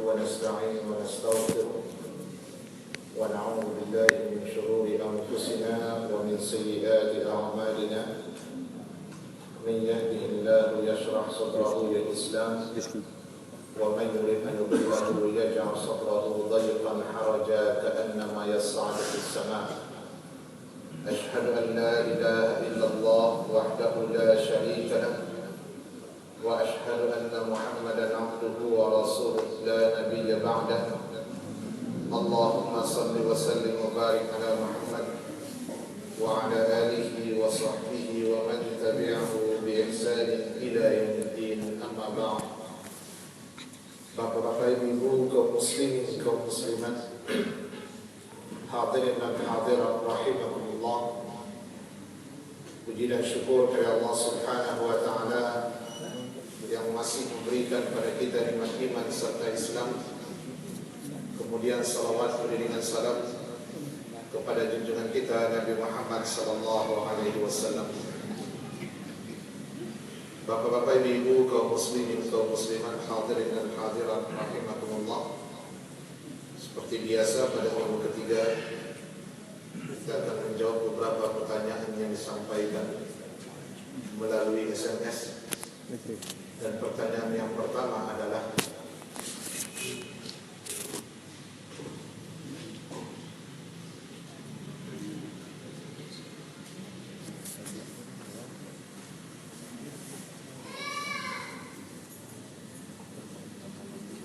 ونستعينه ونستغفره ونعوذ بالله من شرور أنفسنا ومن سيئات أعمالنا. من يهده الله يشرح صدره للإسلام ومن يريد أن يضله يجعل صدره ضيقا حرجا كأنما يصعد في السماء. أشهد أن لا إله إلا الله وحده لا شريك له وأشهد أن محمدا عبده ورسوله لا نبي بعده. اللهم صل وسلم وبارك على محمد وعلى آله وصحبه ومن تبعه بإحسان إلى يوم الدين. أما بعد. Bapak-bapak, ibu, kaum muslimin, kaum muslimat, hadirin dan hadirat rahimakumullah. Puji dan syukur kepada Allah Subhanahu wa taala yang masih memberikan kepada kita nikmat iman serta Islam. Kemudian salawat beriringan salam kepada junjungan kita Nabi Muhammad sallallahu alaihi wasallam. Bapak-bapak, ibu, kaum muslimin, kaum muslimat, hadirin dan hadirat rahimakumullah. Seperti biasa pada minggu ketiga kita akan menjawab beberapa pertanyaan yang disampaikan melalui SMS. Dan pertanyaan yang pertama adalah,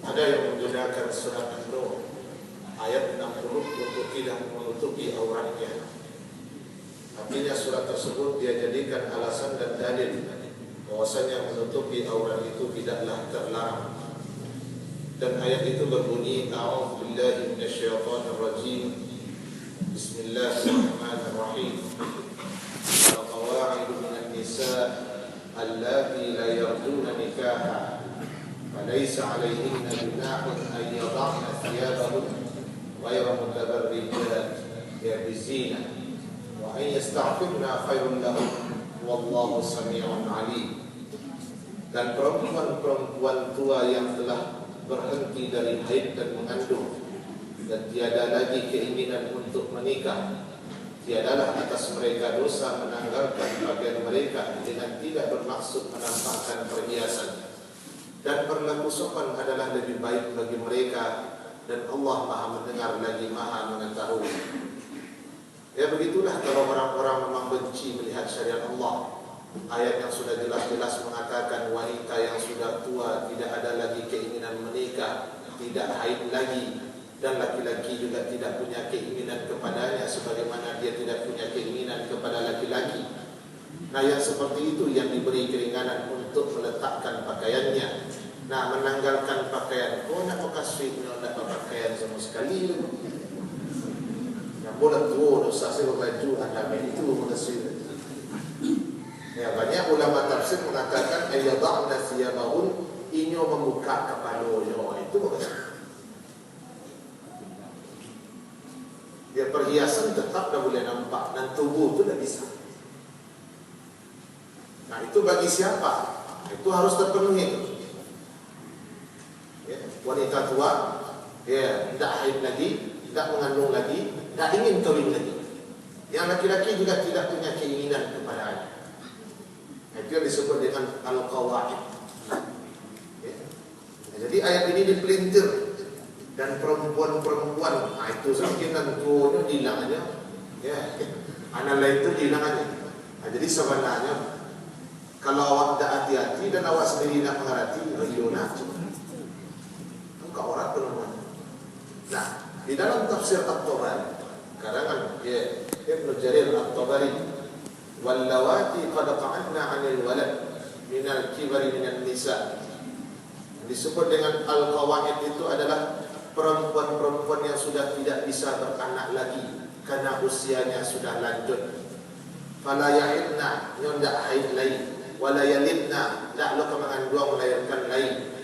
ada yang menggunakan surat An-Nur ayat 60 untuk tidak menutupi auratnya. Artinya surat tersebut dia jadikan alasan dan dalil bahwasanya menutupi aurat itu tidaklah terlarang. Dan ayat itu berbunyi, A'udzu billahi minasyaitonir rajim. Bismillahirrahmanirrahim. Al-qawa'idu minan nisa allati la yarjuna nikaha فليس عليهن جناح أن يضعن ثيابهن غير متبرجات بالزينة وأن يستعففن خير لهن والله سميع عليم. Dan perempuan-perempuan tua yang telah berhenti dari haid dan mengandung dan tiada lagi keinginan untuk menikah, tiadalah atas mereka dosa menanggalkan pakaian mereka dengan tidak bermaksud menampakkan perhiasan. Dan berlaku sopan adalah lebih baik bagi mereka, dan Allah Maha mendengar lagi Maha mengetahui. Ya, begitulah kalau orang-orang memang benci melihat syariat Allah. Ayat yang sudah jelas-jelas mengatakan wanita yang sudah tua tidak ada lagi keinginan menikah, tidak haid lagi, dan laki-laki juga tidak punya keinginan kepadanya sebagaimana dia tidak punya keinginan kepada laki-laki. Nah, yang seperti itu yang diberi keringanan untuk meletakkan pakaiannya. Nah, menanggalkan pakaian, kau nak bekas fitnya, nak pakaian sama sekali. Yang boleh tua, dosa saya baju, anda itu mengesir. Ya, banyak ulama tafsir mengatakan ayyada'na thiyabahun, inyo membuka kepalanya. Itu maksudnya. Dia perhiasan tetap dah boleh nampak, dan tubuh itu dah bisa. Nah, itu bagi siapa? Itu harus terpenuhi. Ya, wanita tua, ya, tidak haid lagi, tidak mengandung lagi, tidak ingin kawin lagi. Yang laki-laki juga tidak punya keinginan kepadanya. Nah, itu yang disebut dengan al-qawa'id. Ya. Nah, jadi ayat ini dipelintir dan perempuan-perempuan, nah, itu sakinan tuanya hilang aja. Ya, anak lain itu hilang aja. Nah, jadi sebenarnya kalau awak tidak hati-hati dan awak sendiri nak mengerti, riyuna, engkau orang penemuan. Nah, di dalam tafsir At-Tabari, karangan Ibnu Jarir At-Tabari, wallawati qad qa'adna 'anil walad minal kibari minan nisa. Disebut dengan al-qawaid itu adalah perempuan-perempuan yang sudah tidak bisa beranak lagi karena usianya sudah lanjut. Fala yahidna, ndak haid lagi. Wala yalidna, tak lo mengandung melahirkan lain.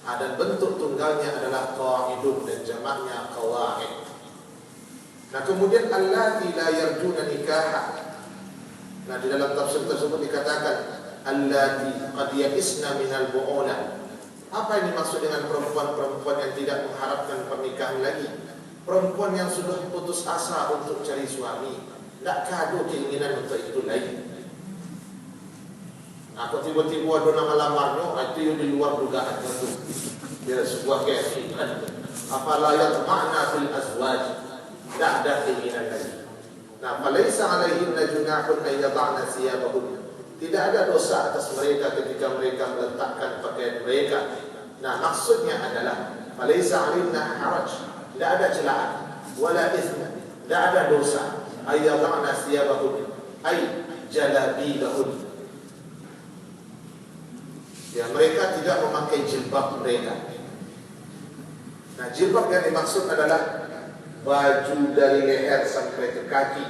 Dan bentuk tunggalnya adalah qawaidun dan jamaknya qawaid. Nah, kemudian allati la yarjuna nikaha. Nah, di dalam tafsir tersebut dikatakan allati qad ya'isna minal bu'ula. Apa yang dimaksud dengan perempuan-perempuan perempuan yang tidak mengharapkan pernikahan lagi, perempuan yang sudah putus asa untuk cari suami, tidak ada keinginan untuk itu lagi. Nah, kok tiba-tiba ada nama lamarnya, itu yang di luar dugaan itu. Ya, sebuah keyakinan. Apalah yang makna fil azwaj, tidak ada keinginan lagi. Nah, falaisa alaihinna junahun an yada'na thiyabahunna. Tidak ada dosa atas mereka ketika mereka meletakkan pakaian mereka. Nah, maksudnya adalah falaisa alaihinna haraj, tidak ada celaan, wala ithma, tidak ada dosa. Ay yada'na thiyabahunna, ay jalabibahunna. Ya, mereka tidak memakai jilbab mereka. Nah, jilbab yang dimaksud adalah baju dari leher sampai ke kaki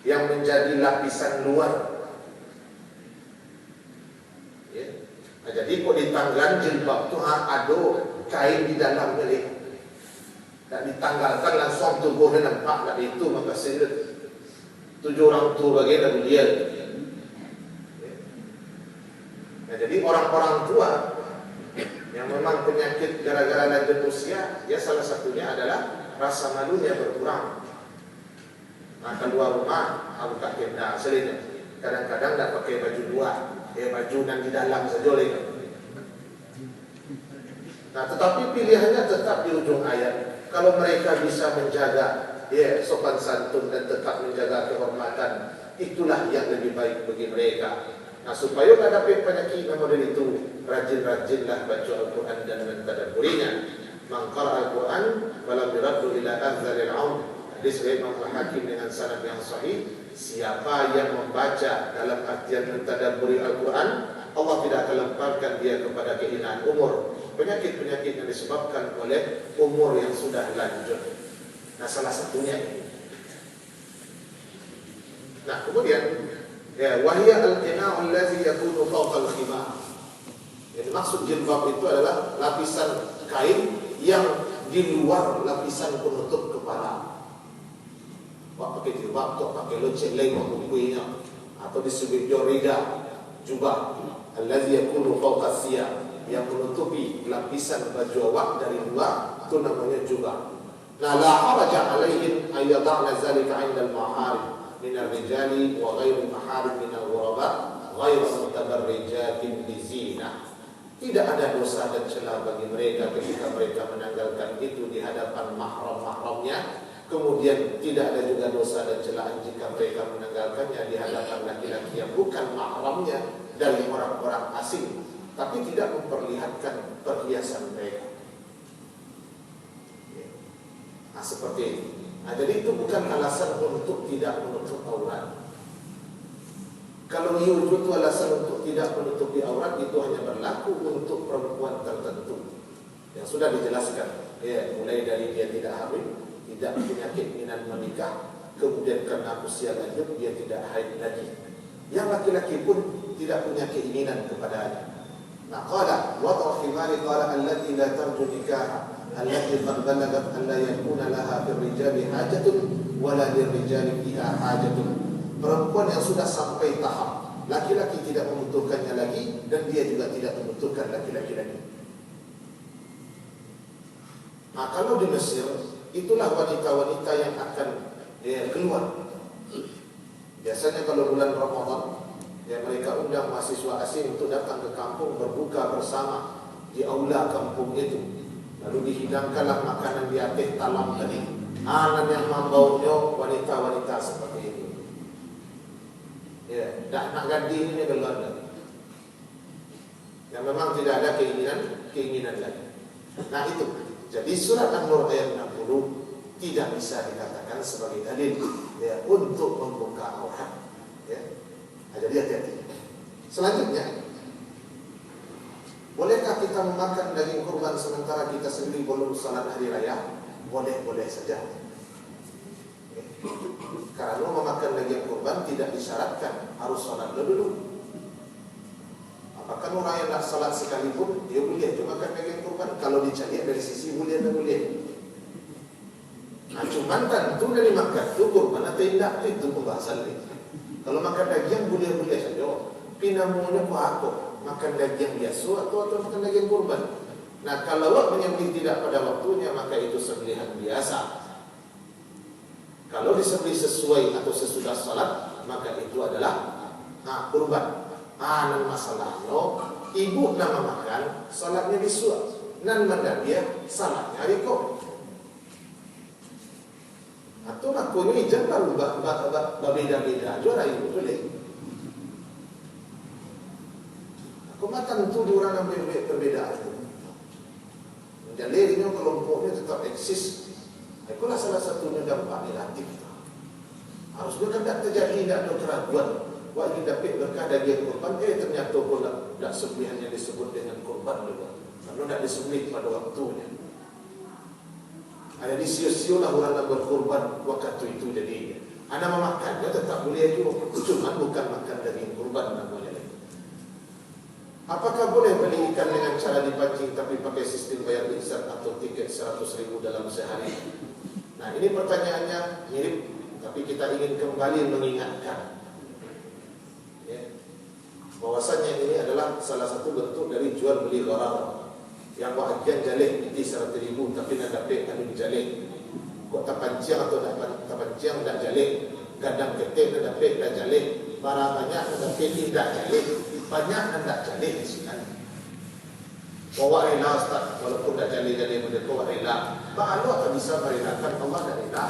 yang menjadi lapisan luar. Ya. Nah, jadi kok ditanggal jilbab itu ada kain di dalam milik. Tak ditanggalkan langsung tubuhnya nampak. Tak itu maka silat. 7 orang tua bagian dia. Nah, jadi orang-orang tua yang memang penyakit gara-gara lanjut usia, ya salah satunya adalah rasa malunya berkurang. Nah, keluar rumah, buka tenda selina. Kadang-kadang tak pakai baju luar, baju yang di dalam saja lagi. Nah, tetapi pilihannya tetap di ujung ayat. Kalau mereka bisa menjaga sopan santun dan tetap menjaga kehormatan, itulah yang lebih baik bagi mereka. Nah, supaya tak dapat penyakit model itu, rajin-rajinlah baca Al-Quran dan mentadabburinya. Man qara'a Al-Quran walam yuraddu ila anzalil 'aun. Hadis riwayat Imam Al-Hakim dengan sanad yang sahih. Siapa yang membaca dalam artian mentadabburi Al-Quran, Allah tidak akan lemparkan dia kepada kehinaan umur, penyakit-penyakit yang disebabkan oleh umur yang sudah lanjut. Nah, salah satunya ini. Nah, kemudian wahia al-qina'u allazi yakunu fawqa al-khimar. Jadi maksud jilbab itu adalah lapisan kain yang di luar lapisan penutup kepala. Wah, pakai jilbab tu pakai lecek lain bukunya atau disebut jorida jubah allazi yakunu fawqa as-siyab, yang menutupi lapisan baju awak dari luar, itu namanya jubah. Nah, la haraja alaihim ayyada'na zalika 'inda al-maharib min ar-rijali wa ghairi maharib min al-ghuraba ghairu mutabarrijatin bizinah. Tidak ada dosa dan celah bagi mereka ketika mereka menanggalkan itu di hadapan mahram-mahramnya. Kemudian tidak ada juga dosa dan celah jika mereka menanggalkannya di hadapan laki-laki yang bukan mahramnya dari orang-orang asing, tapi tidak memperlihatkan perhiasan mereka. Nah, seperti ini. Nah, jadi itu bukan alasan untuk tidak menutup aurat. Kalau itu alasan untuk tidak menutupi aurat, itu hanya berlaku untuk perempuan tertentu yang sudah dijelaskan. Mulai dari dia tidak hamil, tidak punya keinginan menikah, kemudian karena usia lanjut dia tidak haid lagi. Yang laki-laki pun tidak punya keinginan kepadanya. Nah, qala wa ta'khimari qala allati la tarju nikaha allati qad balagat an la yakuna laha fil rijali hajatun wa la lil rijali fiha hajatun. Perempuan yang sudah sampai tahap laki-laki tidak membutuhkannya lagi dan dia juga tidak membutuhkan laki-laki lagi. Nah, kalau di Mesir itulah wanita-wanita yang akan keluar. Biasanya kalau bulan Ramadan, mereka undang mahasiswa asing untuk datang ke kampung berbuka bersama di aula kampung itu. Lalu dihidangkanlah makanan di atas talam tadi. Anak yang membaunya wanita-wanita seperti itu. Dah nak ganti ini keluar. Yang memang tidak ada keinginan lagi. Nah, itu. Jadi surat An-Nur ayat 60 tidak bisa dikatakan sebagai dalil untuk membuka aurat. Nah, jadi hati-hati. Selanjutnya, bolehkah kita memakan daging kurban sementara kita sendiri belum salat hari raya? Boleh-boleh saja. Karena memakan daging kurban tidak disyaratkan harus salat dulu. Apakah orang yang nak salat sekalipun dia boleh makan daging kurban? Kalau dicari dari sisi boleh dan boleh. Nah, cuman tentu dari makan itu kurban atau tidak itu pembahasan ini. Kalau makan daging boleh-boleh saja. Pinamunya apa? Makan daging biasa atau makan daging kurban? Nah, kalau awak menyembelih tidak pada waktunya, maka itu sembelihan biasa. Kalau disembelih sesuai atau sesudah salat, maka itu adalah kurban. Nan masalah lo, ibu nama makan, salatnya disuap. Nan mandabia, salatnya riko. Atau makunya ijan baru berbeda-beda juara ibu boleh. Aku matan tu orang yang berbeda itu. Jadi kelompoknya tetap eksis. Itulah salah satunya dampak negatif. Harusnya kan tidak terjadi, tidak ada keraguan. Wah, ini dapat berkah daging kurban. Ternyata pun tidak sembelihannya disebut dengan kurban juga. Karena tidak disembelih pada waktunya. Ada disio-sio lah orang yang berkurban waktu itu jadinya. Anak memakannya tetap boleh juga. Cuma bukan makan daging kurban namanya. Apakah boleh beli ikan dengan cara dipancing tapi pakai sistem bayar instan atau tiket 100.000 dalam sehari? Nah, ini pertanyaannya mirip, tapi kita ingin kembali mengingatkan bahwasanya ini adalah salah satu bentuk dari jual beli gharar. Yang bahagian jalih itu 100.000 tapi nak dapat anu jalih. Kok tapanciang atau tak tapanciang tak jalih. Gadang ketik nak dapat tak jalih. Barang banyak nak dapat tidak jalih. Banyak nak jalih sinan. Bawa rela Ustaz, walaupun tak jalih-jalih mereka bawa rela. Allah tak bisa merelakan, Allah tak rela.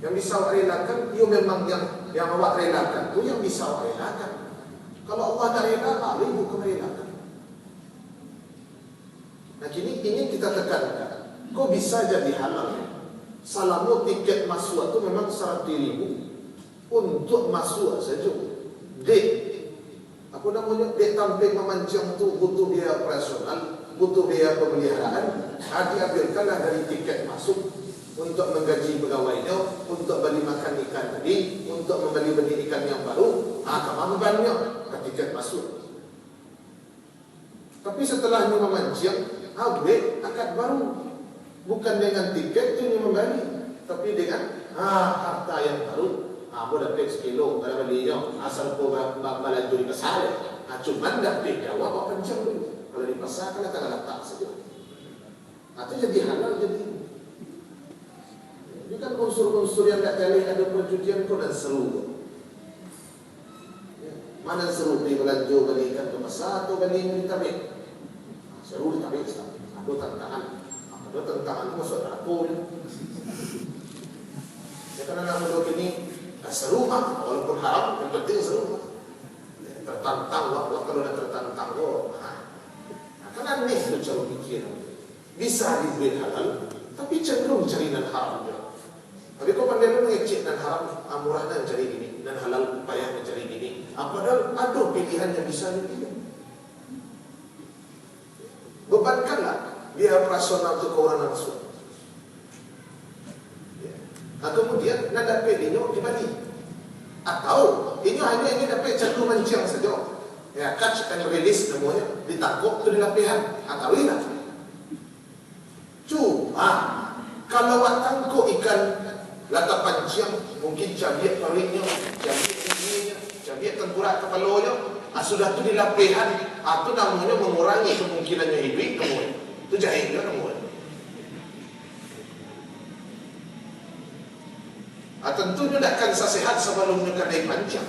Yang bisa awak relakan, ia memang yang awak relakan itu yang bisa awak relakan. Kalau Allah tak rela, ibu merelakan. Nah, kini ingin kita tekankan, kok bisa jadi halal? Salamu tiket masuk itu memang 100.000 untuk masuk saja. Dek, apa namanya? Dek tampil memancing itu butuh biaya operasional, butuh biaya pemeliharaan. Diambilkanlah dari tiket masuk untuk menggaji pegawainya, untuk beli makan ikan tadi, untuk membeli benih ikan yang baru. Kemampuannya ke tiket masuk. Tapi setelahnya memancing, boleh akad baru. Bukan dengan tiket itu membeli, tapi dengan harta yang baru. Boleh dapat sekilo kalau belinya asal kau balaju di pasar. Cuma dapat jawab apa pencang dulu. Kalau di pasar kan tak letak saja. Itu jadi halal jadi. Ini kan unsur-unsur yang tak jalih ada perjudian kau dan seru. Mana seru beli belanja beli ikan ke pasar atau beli di tabik? Seru di tabik. Ada tantangan. Ada tantangan itu masuk dapur. Ya karena nak duduk ini seru walaupun haram, yang penting seru. Tertantang, kalau nak tertantang, kan aneh itu cara pikir. Bisa diberi halal, tapi cenderung cari dan haram. Tapi kau pandai mengecek dan haram, murah dan cari gini, dan halal payah mencari gini. Padahal ada pilihan yang bisa dipilih. Bebankanlah biaya operasional untuk orang langsung. Kemudian nak dapat ini dibagi. Atau ini hanya ingin dapat satu mancing saja. Catch and release namanya, ditangkap tu di lapihan. Atau ini. Cuma kalau awak tangkap ikan lata pancing, mungkin cabiak pariknya, cabiak ininya, cabiak tengkorak kepalanya, sudah tu di lapihan, itu namanya mengurangi kemungkinannya hidup namanya. Itu jahilnya namanya. Tentunya tidak akan sehat sebelumnya kedai pancing.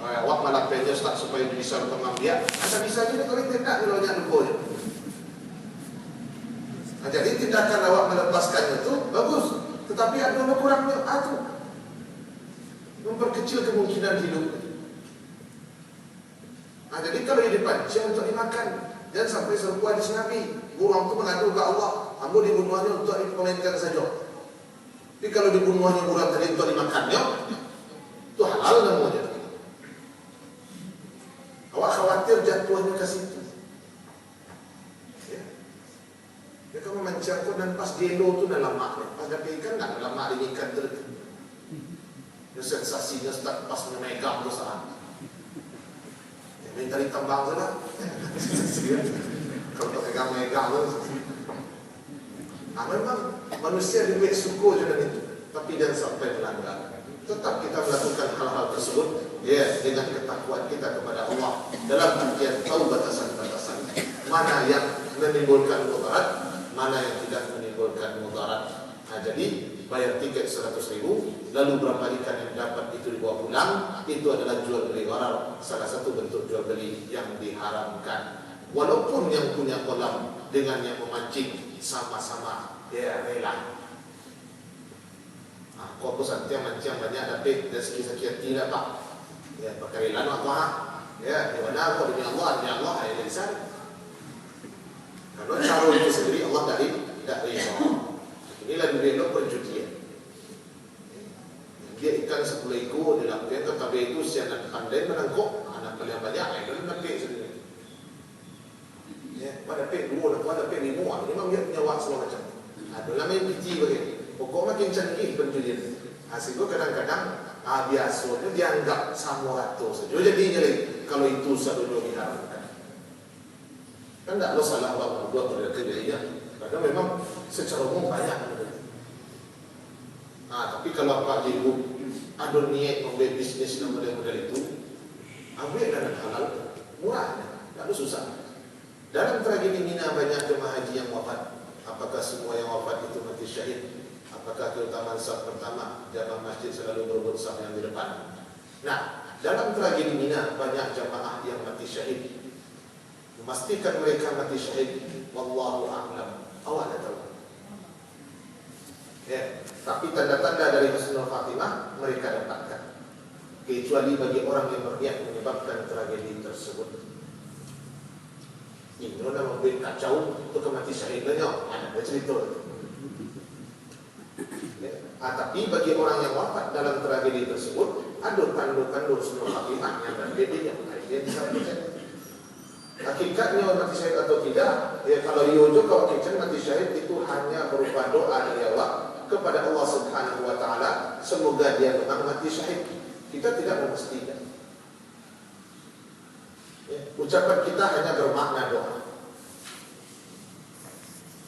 Awak malah peja Ustaz supaya bisa mengambil. Bisa juga kalau tidak nilainya lupa. Jadi tindakan awak melepaskannya itu bagus, tetapi ada kurangnya itu memperkecil kemungkinan hidup. Jadi kalau ini pancing untuk dimakan, jangan sampai serupa hadis Nabi. Burung itu mengadu ke Allah, ambo dibunuhnya untuk dipamerkan saja. Tapi kalau dibunuhnya burung tadi untuk dimakannya, itu halal namanya. Awak khawatir jatuhnya ke situ. Dia kan memancing dan pas gelo tu dah lama. Pas dapat ikan tak lama dia ikan terus. Dia sensasinya start pas memegang tu saat. Dia dari tambang tu lah. Kalau megang tu. Memang manusia dibuat suku je dan itu. Tapi jangan sampai melanggar. Tetap kita melakukan hal-hal tersebut ya, dengan ketakwaan kita kepada Allah dalam artian tahu batasan-batasan mana yang menimbulkan mudarat, mana yang tidak menimbulkan mudarat. Nah, jadi bayar tiket 100.000, lalu berapa ikan yang dapat itu dibawa pulang, itu adalah jual beli gharar, salah satu bentuk jual beli yang diharamkan. Walaupun yang punya kolam dengan yang memancing sama-sama ya rela. Nah, kok pesan tiang mancing banyak tapi dan sekian tidak pak. Ya pakai rela apa? Ya, di mana kok demi Allah ya di sana. Karena cara itu sendiri Allah tidak ridha. Inilah dibelok perjudian. Dia ikan 10 ekor dilakukan tetapi itu si anak pandai menangkap anak paling banyak itu nampak sendiri. Ya, pada pek 2, pada pek 5, memang dia punya wak segala macam. Ada namanya PT begini. Pokok makin canggih perjudian. Hasil kadang-kadang biasanya dianggap sama ratus saja. Jadinya kalau itu selalu diharamkan. Kan tak lo salah buat berarti dia. Karena memang secara umum banyak. Tapi kalau Pak Ibu ada niat membuat bisnis dan model-model itu, ambil dengan halal, murah, tak ada susah. Dalam tragedi Mina banyak jemaah haji yang wafat. Apakah semua yang wafat itu mati syahid? Apakah keutamaan saf pertama jamaah masjid selalu berebut saf yang di depan? Nah, dalam tragedi Mina banyak jamaah yang mati syahid. Memastikan mereka mati syahid, wallahu a'lam. Allah tidak tahu. Ya, tapi tanda-tanda dari husnul khatimah mereka dapatkan. Kecuali bagi orang yang berniat menyebabkan tragedi tersebut. Ini nama membuat kacau untuk mati syahidnya ada cerita. Ya. Tapi bagi orang yang wafat dalam tragedi tersebut ada tanda-tanda husnul khatimah yang berbeda yang dia bisa percaya. Hakikatnya mati syahid atau tidak, ya kalau yojo kalau kita mati syahid itu hanya berupa doa dari Allah kepada Allah Subhanahu wa taala semoga dia memang mati syahid. Kita tidak memastikan. Ya, ucapan kita hanya bermakna doa.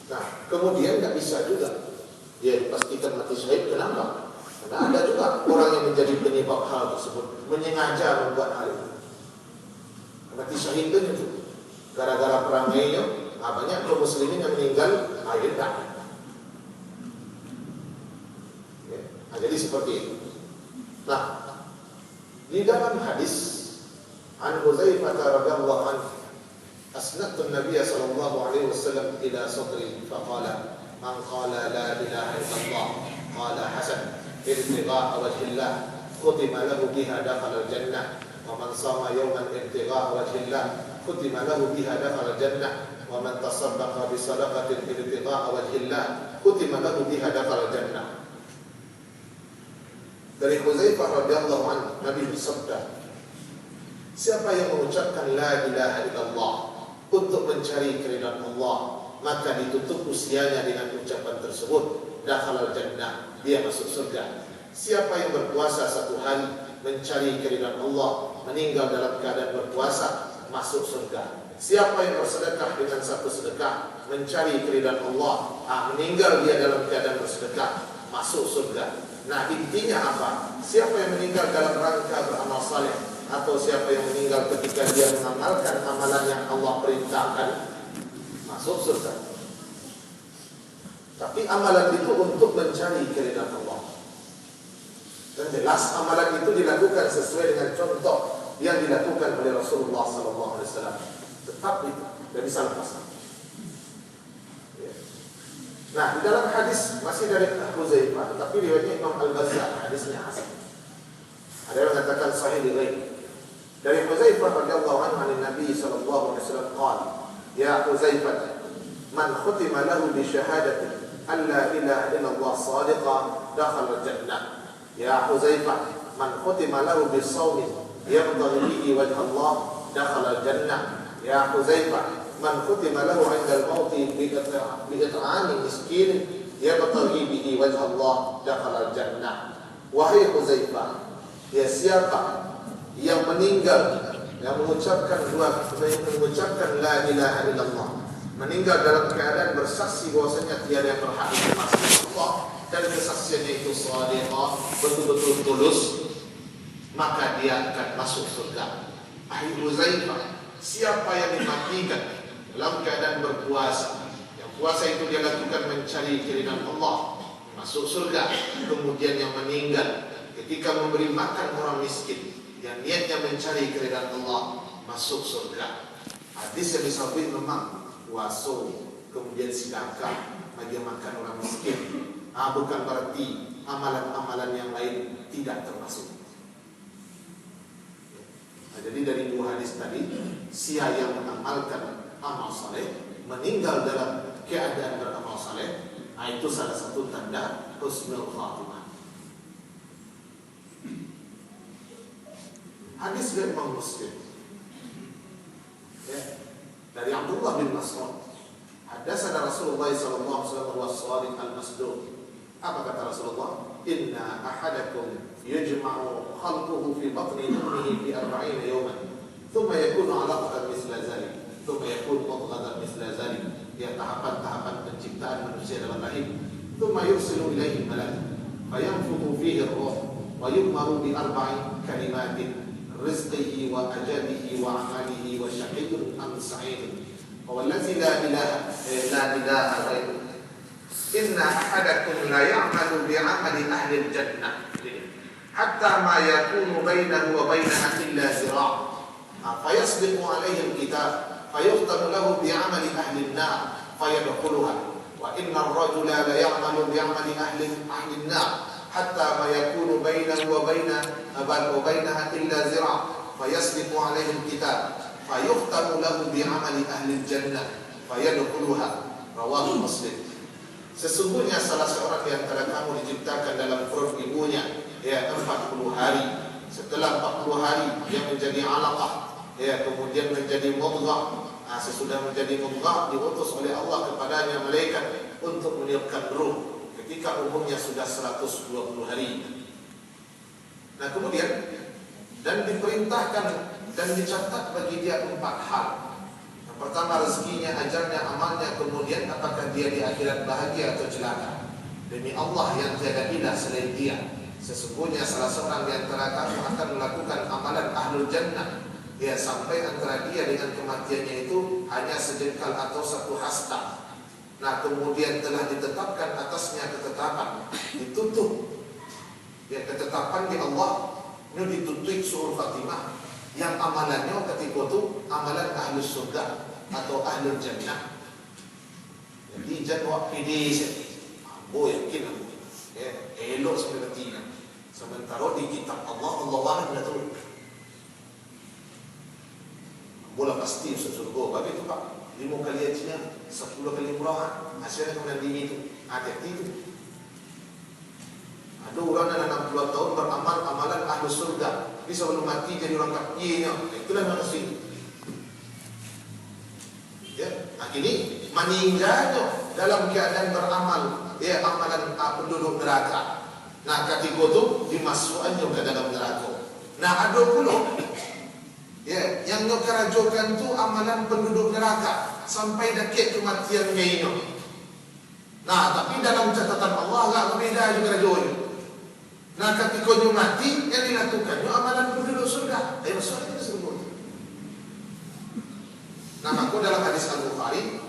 Nah, kemudian tak bisa juga dia dipastikan mati syahid. Kenapa? Karena ada juga orang yang menjadi penyebab hal tersebut, menyengaja membuat hal itu. Mati syahid itu gara-gara perangainya, banyak kaum muslimin yang meninggal akhir tak. Ya, jadi seperti itu. Nah, di dalam hadis an Hudzaifah radhiyallahu anhu asnadtu an-nabiy sallallahu alaihi wasallam ila sadri faqala man qala la ilaha illallah qala hasan ibtigha wajhillah kutiba lahu biha dakhala al-jannah wa man sama yawman ibtigha wajhillah kutiba lahu biha dakhala al-jannah wa man tasaddaqa bi sadaqatin ibtigha wajhillah kutiba lahu biha dakhala al-jannah. Dari Hudzaifah radhiyallahu anhu Nabi bersabda, siapa yang mengucapkan la ilaha illallah untuk mencari keridhaan Allah, maka ditutup usianya dengan ucapan tersebut, dakhalal jannah, dia masuk surga. Siapa yang berpuasa satu hari mencari keridhaan Allah, meninggal dalam keadaan berpuasa, masuk surga. Siapa yang bersedekah dengan satu sedekah mencari keridhaan Allah, meninggal dia dalam keadaan bersedekah, masuk surga. Nah, intinya apa? Siapa yang meninggal dalam rangka beramal saleh, atau siapa yang meninggal ketika dia mengamalkan amalan yang Allah perintahkan, masuk surga. Tapi amalan itu untuk mencari keridhaan Allah. Dan jelas amalan itu dilakukan sesuai dengan contoh yang dilakukan oleh Rasulullah SAW. Tetap itu, tidak bisa lepas. Nah, di dalam hadis masih dari Hudzaifah, tetapi riwayatnya Imam Al-Bazzar, hadisnya hasan. Ada yang mengatakan sahih diriwayat. Dari Hudzaifah radhiyallahu anhu an Nabi sallallahu alaihi wasallam qala, ya Hudzaifah, man khutima lahu bi syahadati an la ilaha illallah sadiqan dakhala al-jannah. Ya Hudzaifah, man khutima lahu bi shaumin yabtaghi bihi wajha Allah dakhala al-jannah. Ya Hudzaifah, man khutima lahu 'inda al-maut bi it'ami miskin yabtaghi bihi wajha Allah dakhala al-jannah. Wahai Hudzaifah, ya siapa yang meninggal yang mengucapkan la ilaha illallah, meninggal dalam keadaan bersaksi bahwasanya tiada yang berhak disembah Allah dan kesaksiannya itu shadiqah, betul-betul tulus, maka dia akan masuk surga. Ahli Huzaifah, siapa yang dimatikan dalam keadaan berpuasa, yang puasa itu dia lakukan mencari keridhaan Allah, masuk surga. Kemudian yang meninggal ketika memberi makan orang miskin, yang niatnya mencari keridhaan Allah, masuk surga. Hadis yang disebut memang puasa kemudian sedekah bagi makan orang miskin, bukan berarti amalan-amalan yang lain tidak termasuk. Jadi dari dua hadis tadi, siapa yang mengamalkan amal saleh meninggal dalam keadaan beramal saleh, itu salah satu tanda husnul khatimah. Hadis dari Imam Muslim, dari Abdullah bin Mas'ud, hadatsana Rasulullah sallallahu alaihi wasallam was-shadiq al-masduq. Apa kata Rasulullah? Inna ahadakum yajma'u khalquhu fi batni ummihi fi 40 yawman thumma yakunu 'alaqatan mithla dhalik thumma yakunu mudghatan mithla dhalik. Ya, tahapan-tahapan penciptaan manusia dalam rahim. Thumma yursilu ilaihi malak fayanfuthu fihi ar-ruh wa yu'maru bi 4 kalimatin rizqihi wa ajalihi wa 'amalihi wa syaqiyyun am sa'id. Wallazi la ilaha ghairuhu. Inna ahadakum la ya'malu bi 'amali ahli al-jannah hatta ma yakunu bainahu wa bainaha illa zira'. Fayasbiqu 'alaihi al-kitab fayukhtamu lahu bi 'amali ahli an-nar fayadkhuluha. Wa inna ar-rajula la ya'malu bi 'amali ahli an-nar hatta ma yakunu bainahu wa bainaha illa zira'. Fayasbiqu 'alaihi al-kitab fayukhtamu lahu bi 'amali ahli al-jannah fayadkhuluha. Rawahu Muslim. Sesungguhnya salah seorang di antara kamu diciptakan dalam perut ibunya 40 hari. Setelah 40 hari dia menjadi alaqah, kemudian menjadi mudghah. Sesudah menjadi mudghah diutus oleh Allah kepadanya malaikat untuk meniupkan ruh ketika umurnya sudah 120 hari. Nah, kemudian dan diperintahkan dan dicatat bagi dia 4 hal. Pertama, rezekinya, ajalnya, amalnya. Kemudian apakah dia di akhirat bahagia atau celaka. Demi Allah yang tiada ilah selain dia, sesungguhnya salah seorang di antara kamu akan melakukan amalan ahlul jannah, sampai antara dia dengan kematiannya itu hanya sejengkal atau 1 hasta. Nah, kemudian telah ditetapkan atasnya ketetapan, ditutup ketetapan di Allah, ini ditutup suul khatimah, yang amalannya ketika itu amalan ahlus surga atau ahlul jannah. Jadi jangan pilih yakin aku elok seperti ini. Sementara di kitab Allah wahid tu bola pasti surga. Bagi itu Pak, 5 kali hajinya, 10 kali umrah, hasilnya kemudian di itu hati-hati itu. Ada orang yang 60 tahun beramal amalan ahlus surga, tapi sebelum mati jadi orang kafirnya. Itulah manusia. Ini meninggalnya dalam keadaan beramal, amalan penduduk neraka. Nah, ketika itu dimasukkannya ke dalam neraka. Nah, ada pula yang ngekerajokan tu amalan penduduk neraka sampai dekat kematian ini. Nah, tapi dalam catatan Allah agak berbeza juga kerajaan. Nah, ketika dia mati, yang dilakukannya amalan penduduk surga. Maksudnya itu sebut. Nah, maka dalam hadis Al-Bukhari,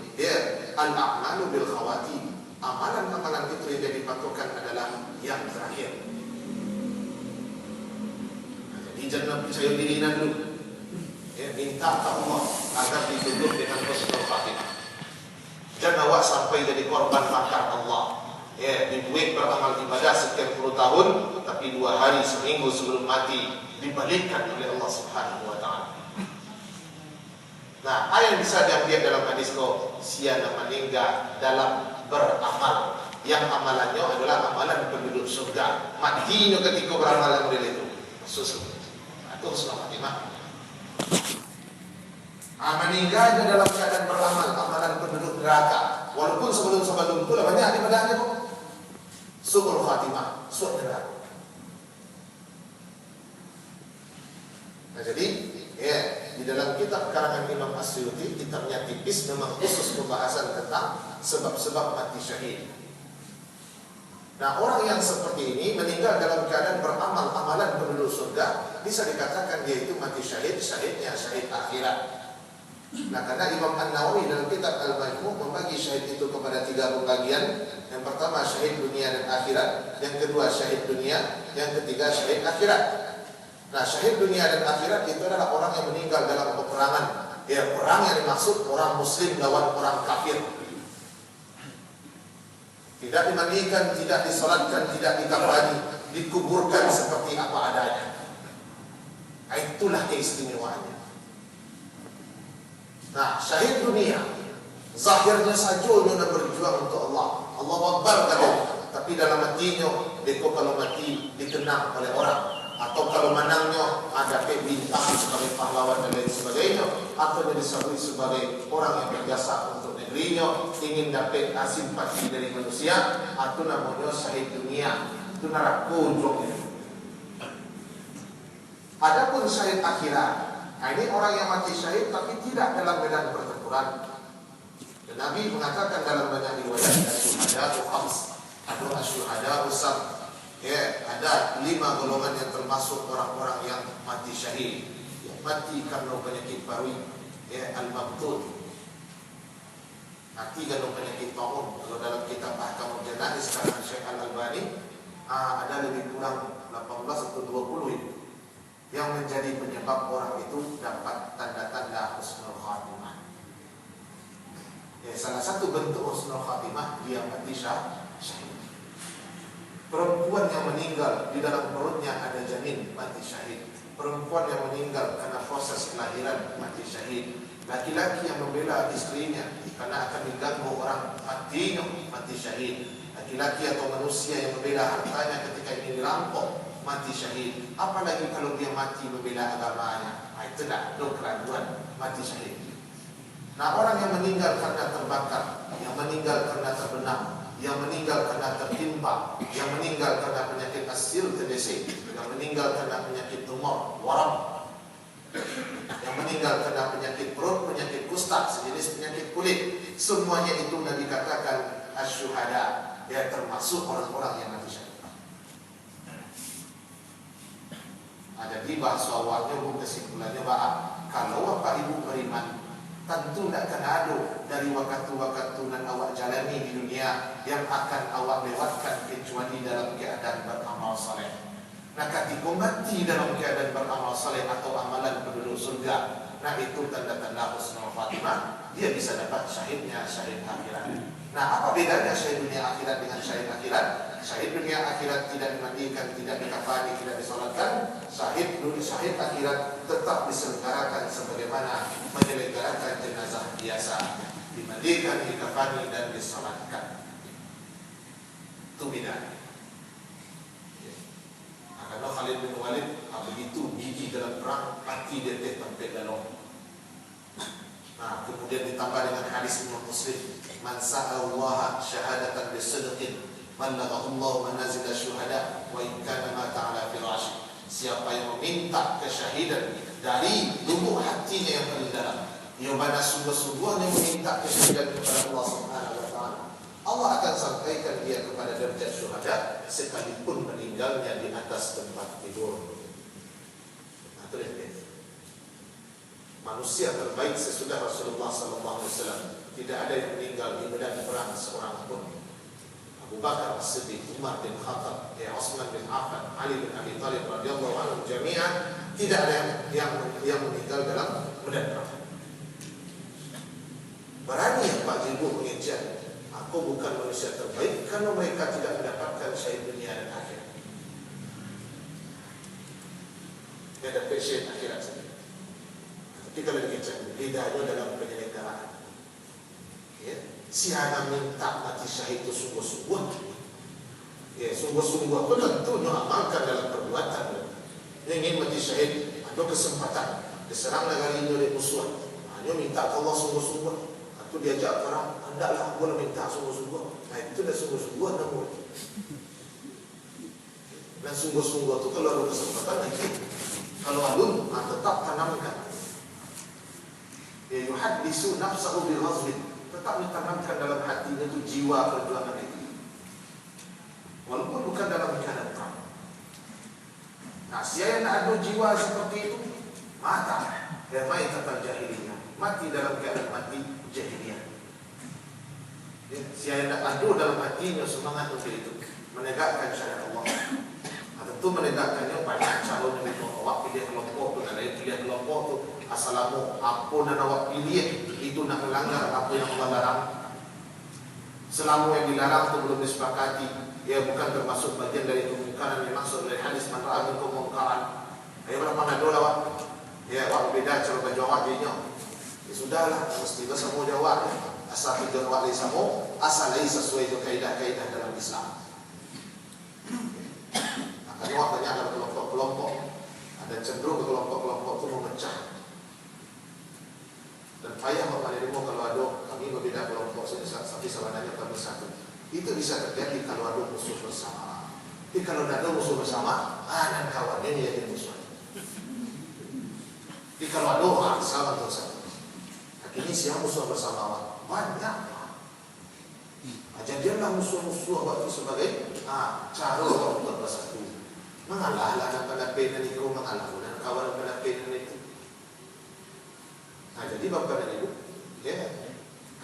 al-a'malu bil khawati. Amalan-amalan itu yang jadi patokan adalah yang terakhir. Nah, jadi jangan percaya diri dulu. Minta ke Allah agar ditutup dengan husnul khatimah. Jangan awak sampai jadi korban makar Allah. Dibuat beramal ibadah sekian puluh tahun, tapi 2 hari seminggu sebelum mati dibalikkan oleh Allah Subhanahu wa ta'ala. Nah, apa yang bisa diambil dalam hadis kau? Siapa meninggal dalam beramal, yang amalannya adalah amalan penduduk surga. Matinya ketika beramal model itu. Itu husnul khatimah. Meninggalnya dalam keadaan beramal amalan penduduk neraka, walaupun sebelum itu banyak ibadahnya kok. Su'ul khatimah, su'ul neraka. Nah, jadi di dalam kitab karangan Imam As-Suyuti, kitabnya tipis, memang khusus pembahasan tentang sebab-sebab mati syahid. Nah, orang yang seperti ini meninggal dalam keadaan beramal amalan penduduk surga, bisa dikatakan dia itu mati syahid, syahidnya syahid akhirat. Nah, karena Imam An-Nawawi dalam kitab Al-Majmu' membagi syahid itu kepada 3 pembagian. Yang pertama syahid dunia dan akhirat, yang kedua syahid dunia, yang ketiga syahid akhirat. Nah, syahid dunia dan akhirat itu adalah orang yang meninggal dalam peperangan. Ya, perang yang dimaksud orang muslim lawan orang kafir. Tidak dimandikan, tidak disolatkan, tidak dikafani, dikuburkan seperti apa adanya. Itulah keistimewaannya. Nah, syahid dunia zahirnya saja dia berjuang untuk Allah. Allah Akbar kata. Tapi dalam hatinya dia kalau mati dikenang oleh orang, atau kalau menangnya ada bintang sebagai pahlawan dan lain sebagainya, atau dia disebut sebagai orang yang berjasa untuk negerinya, ingin dapat simpati dari manusia, atau namanya syahid dunia. Itu narakujung. Adapun syahid akhirat, nah ini orang yang mati syahid tapi tidak dalam medan pertempuran. Dan Nabi mengatakan dalam banyak riwayat, asyuhada khams, ada asyuhada usam. Ya, ada 5 golongan yang termasuk orang-orang yang mati syahid. Mati karena penyakit paru, ya, al-maqtul. Mati karena penyakit taun. Kalau dalam kitab Ahkamul Janaiz karangan Syekh Al-Albani, ada lebih kurang 18 atau 20 itu yang menjadi penyebab orang itu dapat tanda-tanda husnul khatimah. Ya, salah satu bentuk husnul khatimah dia mati syahid. Perempuan yang meninggal di dalam perutnya ada janin mati syahid. Perempuan yang meninggal karena proses kelahiran mati syahid. Laki-laki yang membela istrinya karena akan diganggu orang mati syahid. Laki-laki atau manusia yang membela hartanya ketika ingin dirampok mati syahid. Apalagi kalau dia mati membela agamanya, itu dah keraguan mati syahid. Nah, orang yang meninggal karena terbakar, yang meninggal karena terbenam, yang meninggal karena tertimpa, yang meninggal karena penyakit asil TBC, yang meninggal karena penyakit tumor, waram, yang meninggal karena penyakit perut, penyakit kusta, sejenis penyakit kulit, semuanya itu Nabi katakan asyuhada, ya, termasuk orang-orang yang mati syahid. Jadi bahasa awalnya kesimpulannya bahwa kalau Bapak Ibu beriman, tentu tidak akan ada dari waktu-waktu yang awak jalani di dunia yang akan awak lewatkan kecuali dalam keadaan beramal saleh. Nah, ketika mati dalam keadaan beramal saleh atau amalan penduduk surga, nah itu tanda-tanda husnul khatimah. Dia bisa dapat syahidnya syahid akhirat. Nah, apa bedanya syahid dunia akhirat dengan syahid akhirat? Syahid dunia akhirat tidak dimandikan, tidak dikafani, tidak disolatkan. Syahid akhirat tetap diselenggarakan sebagaimana menyelenggarakan jenazah biasa, dimandikan, dikafani, dan disolatkan. Itu bedanya. Karena Khalid bin Walid begitu gigih dalam perang, mati dia tempat dalam. Nah, kemudian ditambah dengan hadis Imam Muslim, man sa'allaha syahadatan bisidqin ballaghahu Allah manazil syuhada wa in kana mata ala firash. Siapa yang meminta kesyahidan dari lubuk hatinya yang paling dalam, yang mana sungguh-sungguhnya meminta kesyahidan kepada Allah Subhanahu wa taala, Allah akan sampaikan dia kepada derajat syuhada sekalipun meninggalnya di atas tempat tidur. Nah, itu dia. Manusia terbaik sesudah Rasulullah SAW tidak ada yang meninggal di medan perang seorang pun. Abu Bakar As-Siddiq, Umar bin Khattab, Utsman bin Affan, Ali bin Abi Thalib radhiyallahu anhum jami'an, tidak ada yang meninggal dalam medan perang. Berani Pak Jibu mengejar, aku bukan manusia terbaik karena mereka tidak mendapatkan syahid dunia dan akhirat. Dia dapat syahid akhirat saja. Tapi kalau dikecek, bedanya dalam penyelenggaraan. Ya, si anak minta mati syahid itu sungguh-sungguh. Ya, sungguh-sungguh itu tentunya amalkan dalam perbuatan. Yang ingin mati syahid, ada kesempatan diserang negarinya oleh musuh. Hanya minta ke Allah sungguh-sungguh. Atau diajak perang, hendaklah boleh minta sungguh-sungguh. Nah, itu dah sungguh-sungguh namun. Dan sungguh-sungguh itu kalau ada kesempatan lagi, kalau alun, tetap tanamkan. Ya, yuhaddisu nafsahu bil ghazwin, tetap ditanamkan dalam hatinya itu jiwa perjuangan itu, walaupun bukan dalam keadaan perang. Nah, siapa yang ada jiwa seperti itu, mata hermai kata jahiliyah, mati dalam keadaan mati jahiliyah. Ya, siapa yang ada dalam hatinya semangat untuk itu, menegakkan syariat Allah. Tentu menegakkannya banyak calon yang awak pilih kelompok tu, dan lain pilih kelompok tu. Assalamu, apa dan awak pilih itu nak melanggar apa yang Allah larang. Selama yang dilarang itu belum disepakati, ia bukan termasuk bagian dari kemungkaran yang maksud dari hadis man ra'a minkum mungkaran. Ayo berapa ngadu awak? Ya, awak beda cara berjawab dia. Ya sudahlah, mesti semua jawab. Asal tujuan awak lain sama, asal lain sesuai dengan kaidah-kaidah dalam Islam. Makanya awak banyak ada kelompok-kelompok, ada cenderung kelompok-kelompok itu memecah. Dan payah melalui kalau ada kami berbeda kelompok tapi sebenarnya kami satu. Itu bisa terjadi kalau ada musuh bersama. Tapi kalau tidak ada musuh bersama, dan kawannya dia jadi musuh. Tapi kalau ada orang sama atau satu, ini siapa musuh bersama banyak. Jadilah musuh-musuh waktu sebagai cara untuk bersatu. Mengalahlah dan pada pena itu mengalah dan kawan pada pena itu. Nah, jadi Bapak dan Ibu, ya,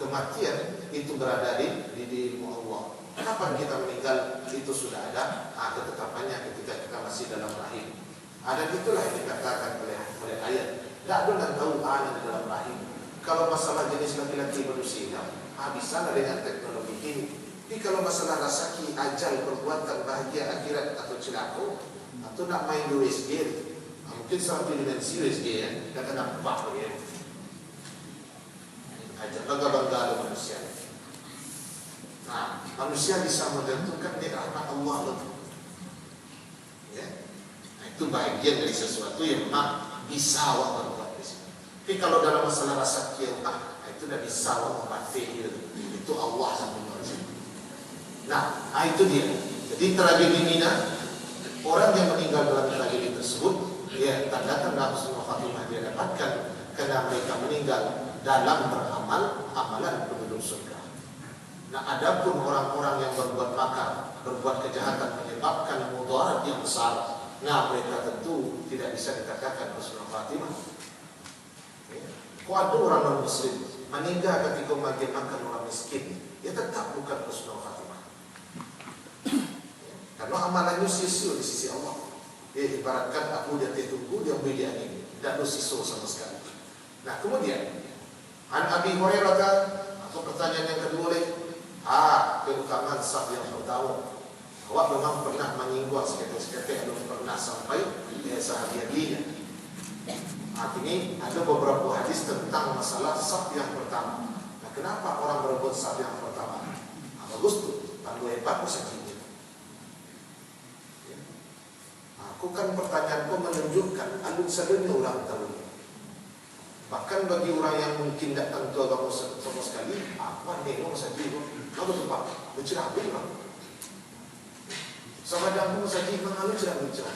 kematian itu berada di ilmu Allah. Kapan kita meninggal itu sudah ada ketetapannya ketika kita masih dalam rahim. Dan itulah yang dikatakan oleh ayat. Tak ada yang tahu anak di dalam rahim. Kalau masalah jenis laki-laki manusia, bisa dengan teknologi ini. Tapi kalau masalah rasaki, ajal, perbuatan, bahagia akhirat atau celaka, atau nak main USG, mungkin sampai dimensi USG ya, dan kena nampak ya. Ajal bangga-bangga manusia. Nah, manusia bisa menentukan di rahmat Allah itu. Ya, nah, itu bagian dari sesuatu yang memang bisa awak berbuat di sini. Tapi kalau dalam masalah rasa kiamat, itu tidak bisa awak membatih itu Allah yang menguasai. Nah, itu dia. Jadi tragedi Mina, orang yang meninggal dalam tragedi tersebut, ya tanda-tanda husnul khatimah dia dapatkan karena mereka meninggal dalam beramal amalan penduduk surga. Nah, adapun orang-orang yang berbuat makar, berbuat kejahatan menyebabkan mudarat yang besar, nah mereka tentu tidak bisa dikatakan husnul khatimah. Kau ada orang non-muslim meninggal ketika membagi makan orang miskin, dia tetap bukan husnul khatimah. Karena amalannya sia-sia di sisi Allah. Dia ibaratkan aku dia tunggu dia beli ini, tidak ada sisa sama sekali. Nah, kemudian An Abi Hurairah atau pertanyaan yang kedua lagi, keutamaan saf yang pertama. Awak memang pernah menyinggung seketika belum pernah sampai sahabiatnya. Artinya ada beberapa hadis tentang masalah saf yang pertama. Nah, kenapa orang berebut saf yang pertama? Bagus tuh, tangguh hebat saja. Aku kan pertanyaanku menunjukkan alun sadunya orang tahu. Bahkan bagi orang yang mungkin tidak tentu agama sama sekali, apa nengok saja itu, kamu tuh pak, bercerah bilang. Sama damu saja mengalir cerah bercerah.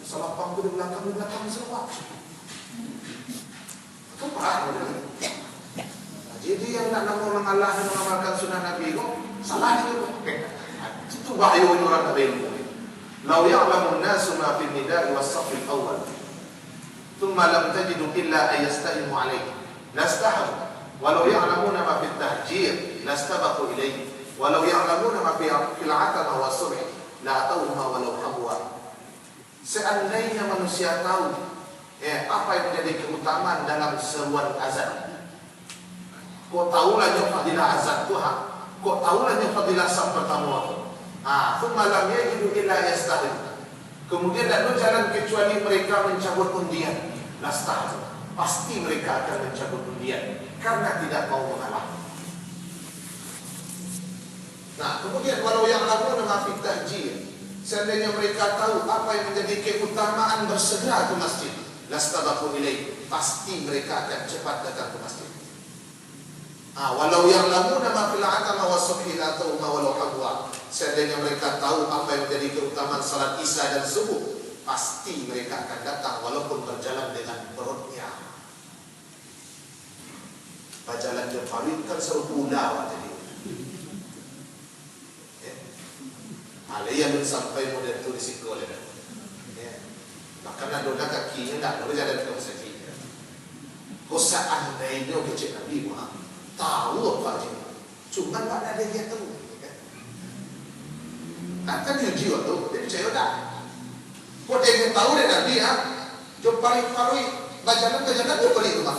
Salah pangku di belakang semua. Itu parah. Jadi yang nak nama orang Allah dan mengamalkan sunnah Nabi itu salah itu. Itu bahaya orang Nabi. Lau ya'lamu an-nasu ma fil nida'i was-saff al-awwal thumma lam tajidu illa an yasta'imu 'alayhi lastahabu walau ya'lamuna ma fil tahjir lastabaqu ilayhi walau ya'lamuna ma fil 'atama was-subh la atawma walau habwa. Seandainya manusia tahu apa yang menjadi keutamaan dalam seruan azan, kau tahulah fadilah azan Tuhan, kau tahulah fadilah saf pertama. Thumma lam yajidu illa yastahil. Kemudian tak ada jalan kecuali mereka mencabut undian. Lastahil. Pasti mereka akan mencabut undian karena tidak mau mengalah. Nah, kemudian walau yang lalu nama fit tahjir. Seandainya mereka tahu apa yang menjadi keutamaan bersegera ke masjid, lastabaqu ilaih. Pasti mereka akan cepat datang ke masjid. Walau yang lalu nama fil 'atama was-subhi la ta'uma walau habwa. Seandainya mereka tahu apa yang menjadi keutamaan salat Isya dan subuh, pasti mereka akan datang walaupun berjalan dengan perutnya. Berjalan ke Farid kan seru pula jadi. Aliyah sampai model tulis itu oleh. Bahkan adona kakinya tak boleh jalan ke masjid. Kau seandainya kecil Nabi Muhammad tahu apa aja, cuma tak ada dia tahu. Kan dia jiwa tu, dia percaya tak? Kau dia tahu dia Nabi jom paling bajalan dia paling tu mah.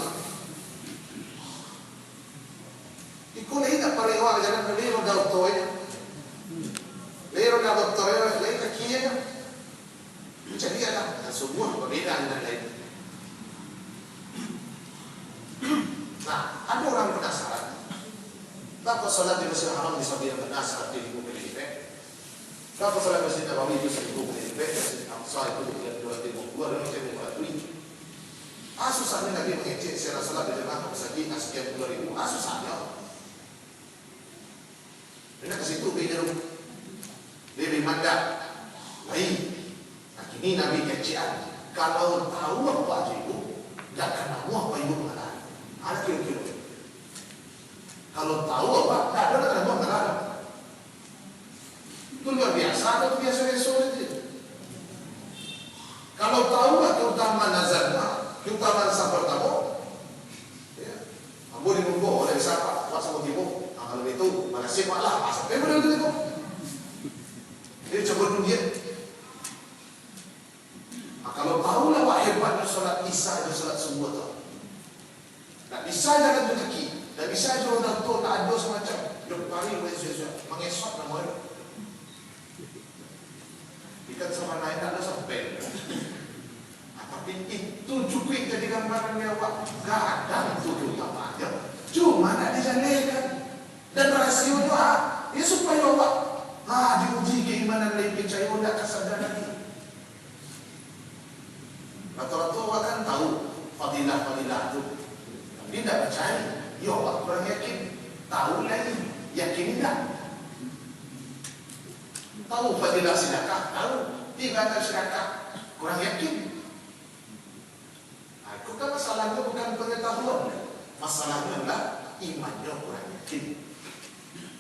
Ikut lagi tak paling awak bajalan Nabi roda doktor ya, lagi roda doktor ya, lagi kakinya. Jadi ada semua perbedaan dan lain. Nah, ada orang penasaran. Kenapa solat di Masjidil Haram di Saudi benar 1,000 kali lipat? Kenapa solat Masjid Nabawi itu 1,000 kali lipat? Masjid Aqsa itu 2,200 dan macam mana? Susahnya Nabi mengecek secara solat berjamaah persegi sekian 2,000. Susahnya. Karena ke situ lebih mandat lain. Ini Nabi kecian. Kalau tahu apa itu, tak akan tahu apa itu mengalah. Ada kira-kira. Kalau tahu apa, tak ada apa mengalah. Itu luar biasa atau biasa-biasa saja. Kalau tahu keutamaan nazarnya, keutamaan sabar tamu, ambo dimunggo oleh siapa? Buat sama tibu. Kalau itu mana siapa lah? Sampai mana itu? Dia coba dunia. Kalau tahulah wah hebatnya solat isya dan solat subuh tu. Tak bisa jalan berkaki, tak bisa jalan doktor, tak ada semacam. Dok pari mengesok nama dia. Ikan sama naik tak ada sampai. Tapi itu juga jadi gambaran awak. Kadang itu utamanya. Cuma nak dijalankan dan rasionya ya supaya awak diuji keimanan lebih percaya tak kesadaran ini. Rata-rata orang kan tahu fadilah-fadilah itu, tapi tidak percaya. Ya Allah kurang yakin. Tahu lagi, yakin tidak. Tahu fadilah sedekah, tahu tinggalkan sedekah, kurang yakin. Itu kan masalahnya bukan pengetahuan, masalahnya adalah imannya kurang yakin.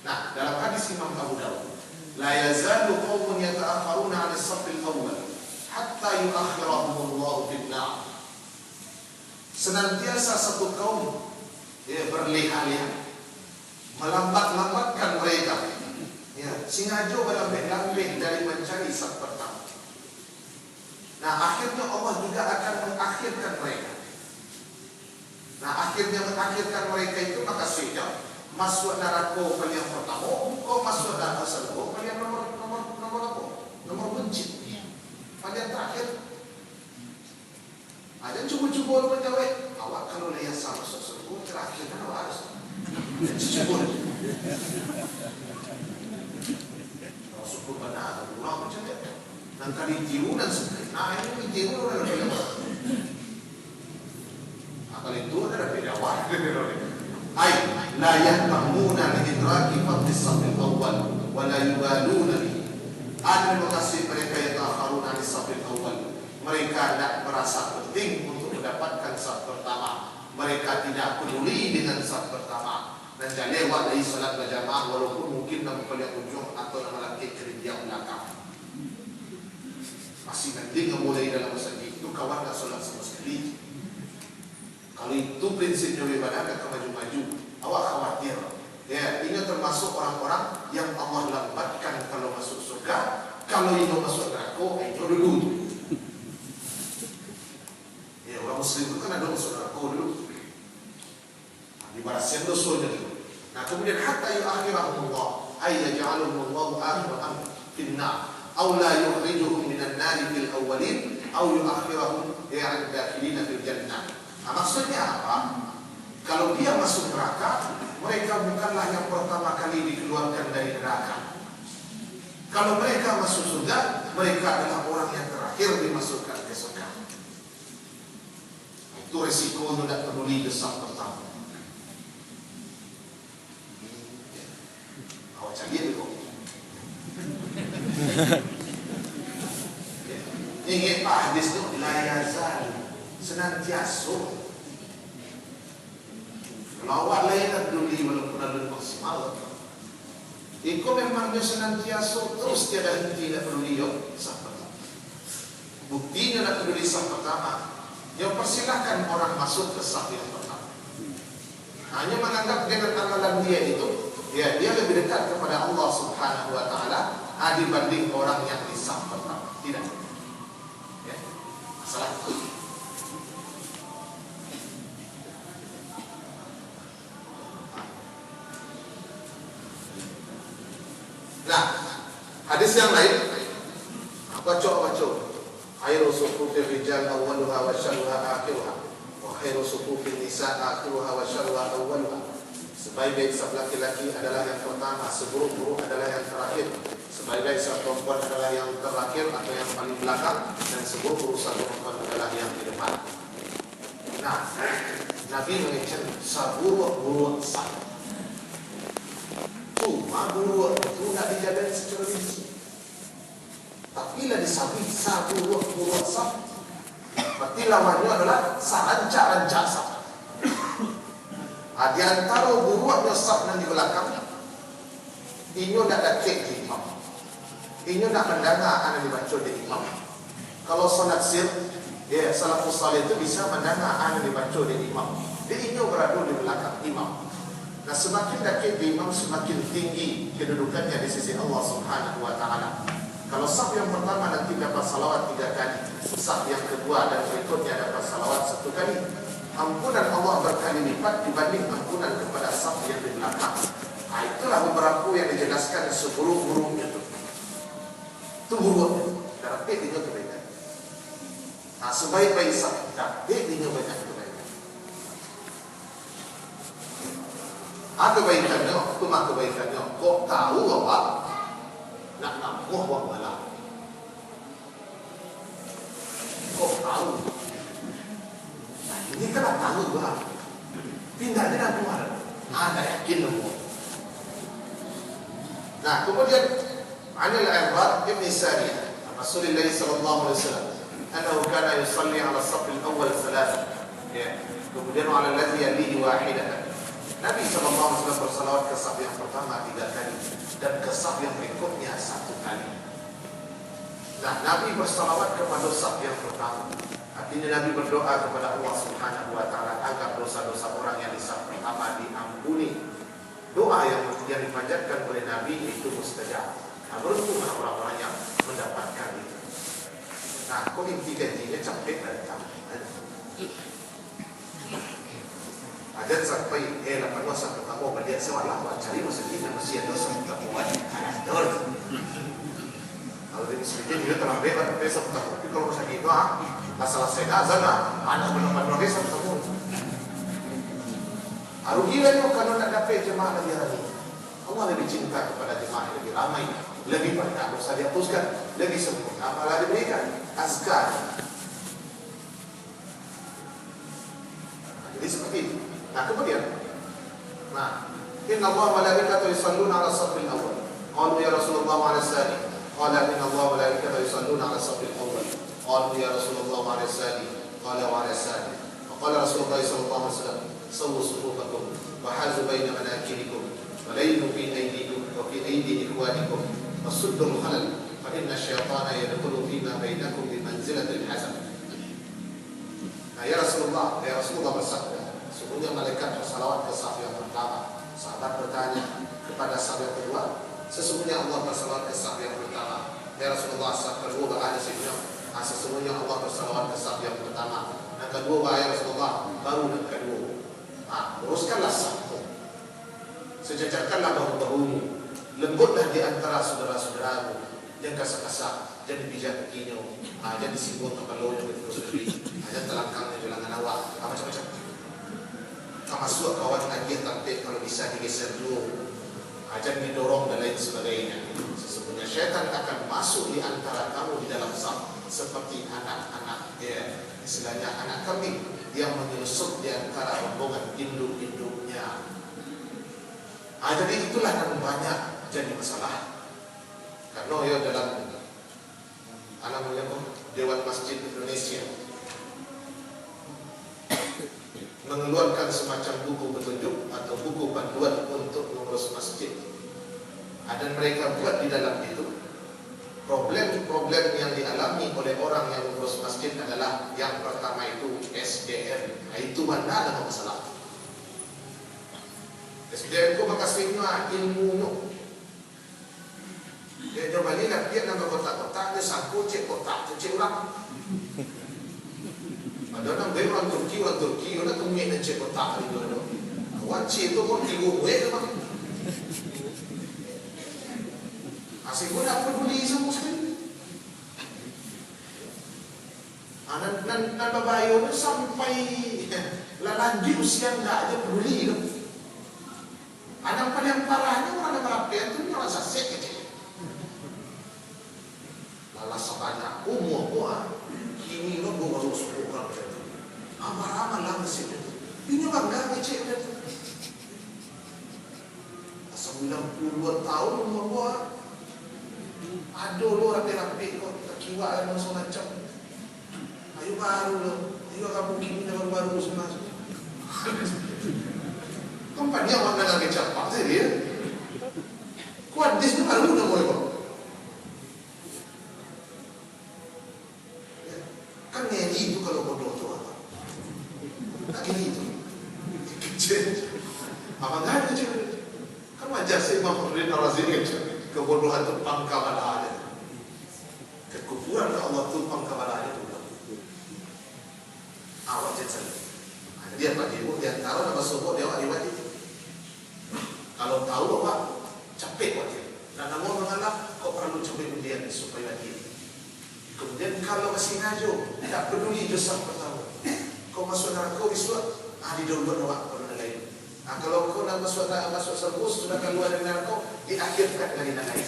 Nah, dalam hadis Imam Abu Dawud, la yazalu qaumun yata'akharuna 'ala as-saffil awwal hatta yuakhirahumullahu fil nar. Senantiasa satu kaum berleha-leha, melambat-lambatkan mereka, sengaja berlambat-lambat dari mencari saf pertama. Nah, akhirnya Allah juga akan mengakhirkan mereka. Nah, akhirnya mengakhirkan mereka itu maka sudah masuk neraka kali yang pertama, kau masuk neraka surga kali yang nomor benci. Pada yang terakhir ada cuba-cuba menjawab awak kalau layak sama sesuatu terakhir kan awak harus cuba kalau suku benar ulang macam ni dan kali tiru dan sebagainya. Nah ini tiru ada beda akal itu ada beda awak ay la yahtamuna li idraki fadli as-saff al-awwal wa la yubaluna bihi. Ada lokasi mereka yang ta'akharuna as-saffil awal. Mereka tidak merasa penting untuk mendapatkan saf pertama. Mereka tidak peduli dengan saf pertama. Dan jangan lewat dari salat berjamaah walaupun mungkin nama paling ujung atau nama laki kerja belakang. Masih penting mulai dalam masjid itu kawan tak salat sama sekali. Kalau itu prinsipnya bagaimana akan maju-maju. Awak khawatir. Ya, ini termasuk orang-orang yang Allah lambatkan kalau masuk surga. Kalau ini masuk neraka, itu dulu. Ya, orang Muslim itu kan ada masuk neraka dulu. Dibalaskan dosanya dulu. Nah, kemudian hatta yu'akhirahumullah, ay yaj'aluhumullahu akhiran finnar, aw la yukhrijuhum minan nari fil awwalin, aw yu'akhirahum ya'an dakhilina fil jannah. Nah, maksudnya apa? Kalau dia masuk neraka, mereka bukanlah yang pertama kali dikeluarkan dari neraka. Kalau mereka masuk surga, mereka adalah orang yang terakhir dimasukkan ke surga. Itu resiko tidak peduli desam pertama. Awak canggih dulu. Ingat Pak hadis itu la yazal, senantiasa. Kalau awak lain tak peduli walaupun ada maksimal. Iko memang dia senantiasa terus tiada henti tidak peduli yo. Buktinya nak berdiri saf pertama, dia persilahkan orang masuk ke saf yang pertama. Hanya menganggap dengan amalan dia itu, dia lebih dekat kepada Allah Subhanahu Wa Taala dibanding orang yang di saf pertama. Tidak. Ya. Masalah itu. Nah, hadis yang lain, baca. Khairu sufufir rijal awwaluha wa syarruha akhiruha, wa khairu sufufin nisa akhiruha wa syarruha awwaluha. Sebaik-baik saf laki-laki adalah yang pertama, seburuk-buruk adalah yang terakhir. Sebaik-baik saf perempuan adalah yang terakhir atau yang paling belakang, dan seburuk-buruk saf perempuan adalah yang di depan. Nah, Nabi mengecek seburuk-buruk saf. Cuma buruk itu nak dijaga secara rinci. Tapi lah disabi buruk saf. Berarti lawannya adalah rancak saf. Di antara buruknya saf yang di belakang, inyo nak dekat di imam. Inyo nak mendengar ana dibaca di imam. Kalau solat sir, salafus salih itu bisa mendengar ana dibaca di imam. Jadi inyo berada di belakang imam. Nah, semakin dekat di imam, semakin tinggi kedudukannya di sisi Allah Subhanahu Wa Taala. Kalau saf yang pertama nanti dapat salawat 3 kali, saf yang kedua dan berikutnya dapat salawat 1 kali. Ampunan Allah berkali lipat dibanding ampunan kepada saf yang di belakang. Nah, itulah beberapa yang dijelaskan seburuk-buruknya itu. Itu buruknya. Tapi dia kebaikan. Nah, sebaik-baik saf, tapi dia banyak kebaikan. Kebaikannya, cuma kebaikannya. Kok tahu apa? Nak nampuh wang malam. Kok tahu? Nah, ini kan nak tahu bah. Pindah dia nak keluar. Ada yakin semua. Nah, kemudian Anil Irbad Ibn Sariyah Rasulullah sallallahu alaihi wasallam annahu kana yusalli ala as-saff al-awwal 3. Ya. Kemudian ala alladhi yalihi wahidatan. Nabi sallallahu alaihi wasallam bersalawat ke saf yang pertama 3 kali dan ke saf yang berikutnya 1 kali. Nah, Nabi bersalawat kepada saf yang pertama. Artinya Nabi berdoa kepada Allah Subhanahu Wa Taala agar dosa-dosa orang yang di saf pertama diampuni. Doa yang dipanjatkan oleh Nabi itu mustajab. Nah, beruntunglah orang-orang yang mendapatkan itu. Nah, kok inti-intinya capek dan capek. Ada sampai lapan wasa pertama balik sewalah cari masjid dan masjid dosa pertama. Kalau di masjid dia telah bebas besok pertama. Tapi kalau masjid itu masalah azan anak benar-benar besok pertama. Arugilah yo kalau nak dapat jemaah lagi ramai. Allah lebih cinta kepada jemaah yang lebih ramai, lebih banyak dosa dihapuskan, lebih sempurna amalan diberikan, azkar. Jadi seperti itu. Nah, kemudian, inna Allah malaikatahu yusalluna 'ala as-saffil awwal. Qalu ya Rasulullah 'ala as-sani. Qala inna Allah malaikatahu yusalluna 'ala as-saffil awwal. Qalu ya Rasulullah 'ala as-sani. Qala 'ala as-sani. Qala Rasulullah sallallahu alaihi wasallam, "Sawwu sufufakum wa hazu baina manakibikum wa laynu fi aydikum wa fi aydi ikhwanikum wa suddul khalal fa inna asy-syaitana yadkhulu fima bainakum bi manzilatil hasan." Nah, ya Rasulullah bersabda, sesungguhnya malaikat bersalawat ke saf yang pertama. Sahabat bertanya kepada saf yang kedua, sesungguhnya Allah bersalawat ke saf yang pertama. Ya Rasulullah, saf kedua berada sesungguhnya. Sesungguhnya Allah bersalawat ke saf yang pertama. Dan kedua, ya Rasulullah, baru dan kedua. Uruskanlah safmu, sejajarkanlah bahu-bahumu, lembutlah di antara saudara-saudaramu, jangan kasar-kasar, jangan bijak begini, jangan disinggung kepalanya begitu sendiri, jangan telangkangnya jalangan awak, macam-macam. Masuk kawan lagi tapi kalau bisa digeser dulu, jangan didorong dan lain sebagainya. Sesungguhnya syaitan akan masuk di antara kamu di dalam saf seperti anak-anak, istilahnya anak kambing yang menyusup di antara rombongan induk-induknya. Jadi itulah yang banyak jadi masalah. Karena ya dalam Dewan Masjid Indonesia mengeluarkan semacam buku petunjuk atau buku panduan untuk mengurus masjid. Dan mereka buat di dalam itu Problem-problem yang dialami oleh orang yang mengurus masjid adalah yang pertama itu SDM. Itu mana ada masalah. SDM ko makasingwa ilmu no. Dia coba ni nak dia nama kotak-kotak dia sangkut cek kotak cek ulang. Ada orang orang Turki orang tumit nak cek kotak ni dulu. Awak cek tu pun tigu ke bang. Asyik pun tak peduli sama sekali. Nan babayo tu sampai lanjut usia tak aja peduli tu. Anak paling parahnya orang yang merapian tu orang sasek kecil. Lalas sebanyak umur gua kini lo gua baru 10 orang tu. Amal-amal lah mesin tu. Ini bangga kecil tu. 90 tahun umur gua. Aduh lo rapi-rapi kok tak kiwak yang masuk macam. Ayo baru lo. Ayo kamu kini dah baru semua. Tempat dia orang nak kecap pak dia. Kuat dis tu baru nak boleh kok. Kan ni itu kalau bodoh tu apa? Tak gini tu. Kecil. Apa dah kecil? Kan wajar sih Imam Ar-Razi kecil. Kebodohan itu pangkalan ada. Kekufuran Allah itu pangkalan ada juga. Awak jangan. Dia pada ibu dia tahu nama subuh dia awak diwajib. Kalau tahu awak capek wajib. Dan namun mengalah kau perlu capek kemudian supaya wajib. Kemudian kalau masih ngajo tak peduli dosa pertama. Kau masuk neraka iswat di dulu awak perlu lain. Kalau kau nak masuk serpus sudah keluar dari neraka diakhirkan dari lain.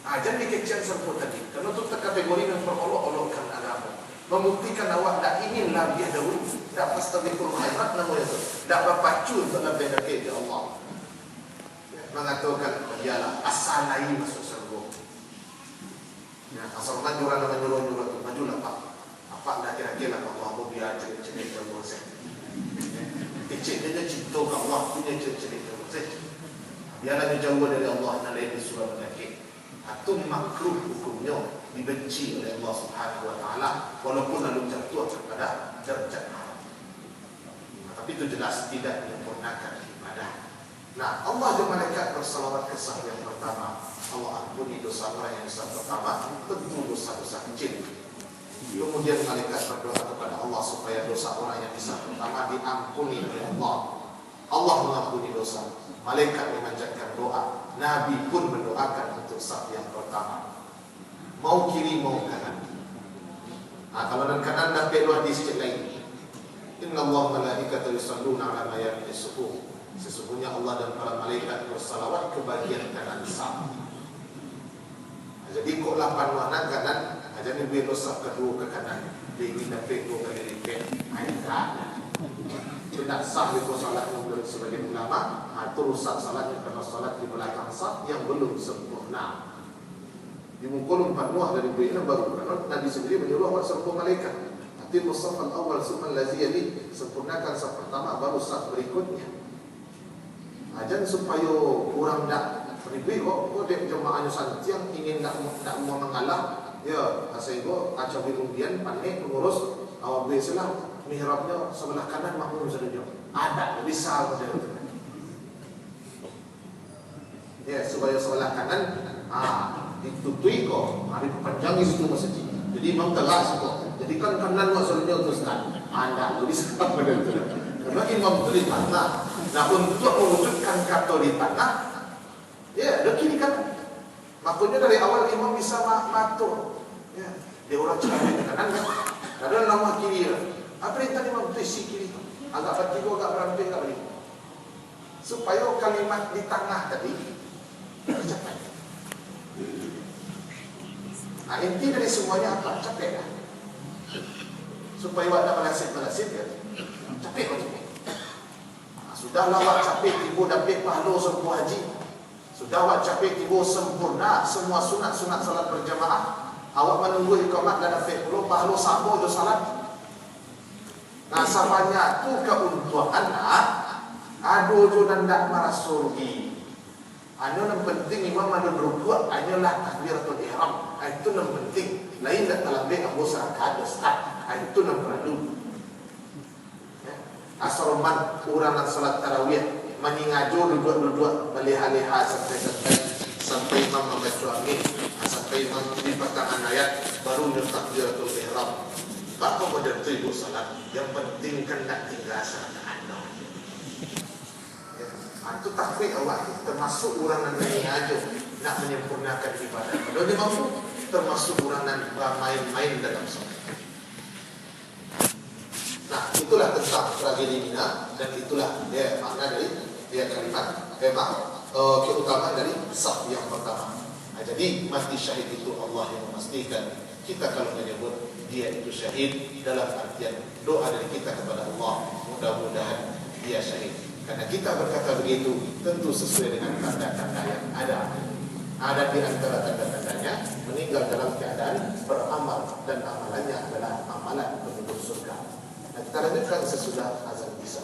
Jangan dikecil serpus tadi. Kerana itu kategori yang berolok-olokkan agama. Membuktikan awak tak ingin lagi dahulu. Tak fastabiqul khairat namanya itu. Tak berpacu untuk lebih dekat ke Allah. Mengatakan ialah asal lain masuk surga. Ya, asal maju orang nama nyuruh-nyuruh tu majulah pak. Apa dah kira-kira Allah mau biar cerita terus. Kecil dia cinta ke Allah punya cerita terus. Biarlah dia jauh dari Allah dan lain surah penyakit. Itu makruh hukumnya dibenci oleh Allah Subhanahu Wa Taala walaupun lalu jatuh kepada derajat haram. Tapi itu jelas tidak menyempurnakan ibadah. Nah, Allah dan malaikat bersalawat kesah yang pertama. Allah ampuni dosa orang yang dosa pertama, tentu dosa-dosa kecil. Kemudian malaikat berdoa kepada Allah supaya dosa orang yang dosa pertama diampuni oleh Allah. Allah mengampuni dosa. Malaikat memanjatkan doa. Nabi pun mendoakan untuk saf yang pertama. Mau kiri mau kanan. Kalau dan kanan dapat luar di sisi lain. Inna Allah malaikatahu yusalluna ala mayamini sufuf. Sesungguhnya Allah dan para malaikat bersalawat ke bagian kanan saf. Jadi kok 8 warna kanan, jadi biar saf kedua ke kanan. Dia ingin dapat 2 kali lipat. Ayat tidak sah itu salat menurut sebagian ulama. Itu rusak salatnya karena salat di belakang saf yang belum sempurna. Dimukul 4 muah dari beriman baru. Karena Nabi sendiri menyuruh awak sempurna malaikat. Nanti saf al-awwal summa allazi yali, sempurnakan saf pertama baru saf berikutnya. Ajan supaya orang tak ribet kok dia jemaahnya santiang ingin nak mau mengalah. Ya, sehingga acah kemudian panik mengurus awak bersela mihrabnya sebelah kanan makmum saja. Ada bisa saja. Ya, supaya sebelah kanan ditutui kok, hari panjang itu masjid. Jadi imam tegas kok. Jadi kan kanan maksudnya teruskan. Anda bisa pada itu. Karena imam itu di tanah. Nah, untuk mewujudkan kata di tanah, ya, ada kiri kanan. Maksudnya dari awal imam bisa matur. Ya, dia orang cakap di kanan kan. Ada nama kiri. Apa perintah imam itu isi kiri. Agak bertiga, agak beramping, agak beri. Supaya kalimat di tengah tadi tercapai. Nah, inti dari semuanya apa? Capek lah. Supaya awak melasip ya. Capek kok capek. Sudahlah awak capek tiba dapat pahala semua haji. Sudah awak capek tiba sempurna semua sunat-sunat salat berjamaah. Awak menunggu iqamat dan dapat pula pahala sama je salat. Nah, samanya tu keuntungan aduh tu dan tak marah surgi. Anu yang penting imam anu berbuat hanyalah takbiratul ihram. Itu yang penting. Lain tak terlebih Abu Sa'ad Ustaz. Itu yang perlu. Asroman urangan salat tarawih meningaju duduk melihat-lihat sampai imam membaca amin, sampai imam di pertengahan ayat baru takbiratul ihram. Bapa modern itu ibu salat. Yang penting kan tak tinggal salat anda. Itu takbir awak termasuk urangan meningaju nak menyempurnakan ibadah. Kalau dia mampu termasuk urangan main-main dalam salat. Nah, itulah tentang tragedi Mina dan itulah dia makna dari dia kalimat keutamaan dari saf yang pertama. Nah, jadi mati syahid itu Allah yang memastikan. Kita kalau menyebut dia itu syahid dalam artian doa dari kita kepada Allah, mudah-mudahan dia syahid. Karena kita berkata begitu tentu sesuai dengan tanda-tanda yang ada. Ada di antara tanda-tandanya meninggal dalam keadaan beramal dan amalannya adalah amalan penduduk surga. Nah, kita lanjutkan sesudah azan isya.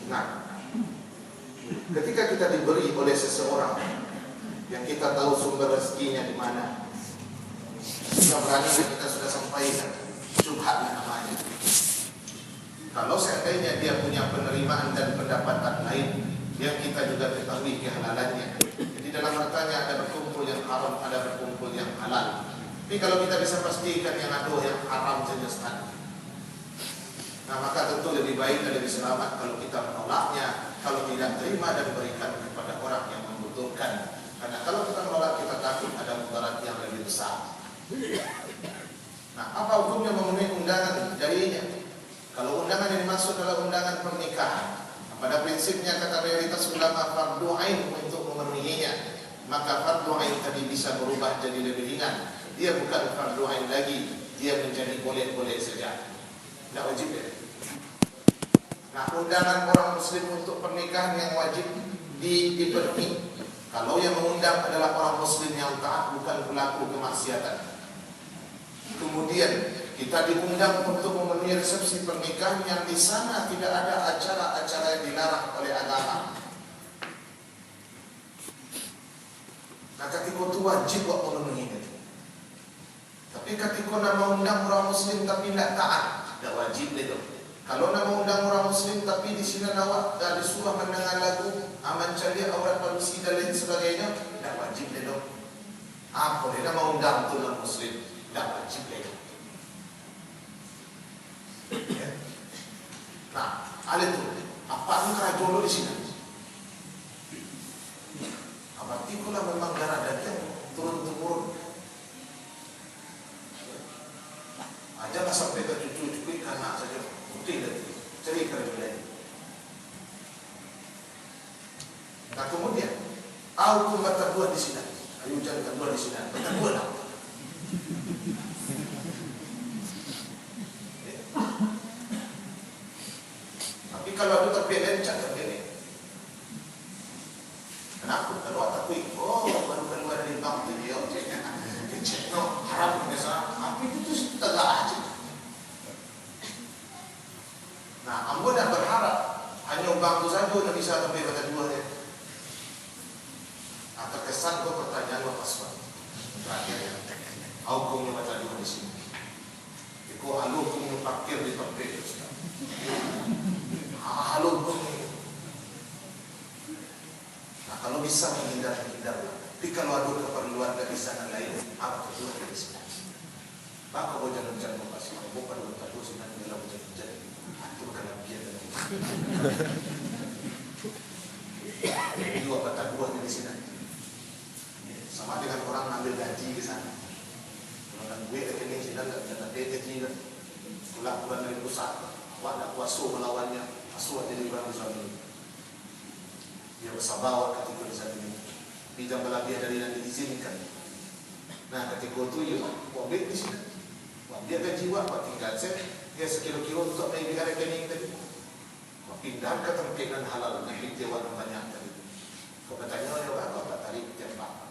Nah, ketika kita diberi oleh seseorang yang kita tahu sumber rezekinya di mana, kita berani kita sudah sampaikan subhat namanya. Kalau seandainya dia punya penerimaan dan pendapatan lain yang kita juga ketahui kehalalannya, jadi dalam hartanya ada berkumpul yang haram, ada berkumpul yang halal. Tapi kalau kita bisa pastikan yang aduh yang haram saja sekali, nah maka tentu lebih baik dan lebih selamat kalau kita menolaknya, kalau tidak terima dan berikan kepada orang yang membutuhkan. Karena kalau kita menolak, kita takut ada mudarat yang lebih besar. Nah, apa hukumnya memenuhi undangan darinya? Kalau undangan yang dimaksud adalah undangan pernikahan, pada prinsipnya kata mayoritas ulama fardu ain untuk memenuhinya, maka fardu ain tadi bisa berubah jadi lebih ringan. Dia bukan fardu ain lagi, dia menjadi boleh-boleh saja. Tidak wajib ya. Nah, undangan orang muslim untuk pernikahan yang wajib dipenuhi. Kalau yang mengundang adalah orang muslim yang taat, bukan pelaku kemaksiatan. Kemudian kita diundang untuk memenuhi resepsi pernikahan yang di sana tidak ada acara-acara yang dilarang oleh agama. Nah, ketika itu wajib buat memenuhi itu. Tapi ketika nama undang orang muslim tapi tidak taat, tidak wajib itu. Kalau nama undang orang muslim tapi di sini awak dah disuruh mendengar lagu mencari aurat manusia dan lain sebagainya, tidak wajib itu. Apa dia nama undang tu orang muslim, tidak wajib itu. Ya. Nah, ada tu apa angka jodoh di sini? Berarti kalau memang darah daging turun-temurun, ajalah sampai ke cucu-cucu anak saja putih dan ceri kerja. Nah, kemudian aku mata dua di sini, ayu jangan dua di sini, mata dua lah. Tapi kalau ada terpilih, jangan terpilih. Kenapa? Kalau aku baru keluar dari bank dia, cek no haram biasa. Tapi itu setengah aja. Nah, ambo dah berharap hanya bank tu saja yang bisa sampai kata dua dia. Nah, terkesan kau pertanyaan apa pasal? Terakhir ya. Hukumnya macam dua di sini. Kau halu hukumnya parkir di parkir. Halu hukumnya. Nah, kalau bisa menghindar-hindarlah. Tapi kalau ada keperluan dari sana lain, apa kedua dari sana? Maka kau jangan kasih. Kau pada berkata sinan dalam hujan-hujan. Itu bukan biar dan dua kata dua dari sana. Sama dengan orang ambil gaji ke sana. Kalau gue rekening sinan dan ada gaji kan. Pulang dari pusat. Awak nak kuasa melawannya. Asuh jadi orang sana. Dia bersabar ketika di sana ini. Bidang berlebih dari yang diizinkan. Nah, ketika itu ya, buat di sini. Buat dia gaji buat tinggal saya. Dia sekilo-kilo untuk pergi rekening tadi. Pindah ke tempat halal nanti dia warna banyak tadi. Kau bertanya oleh apa? Kau tarik tembak.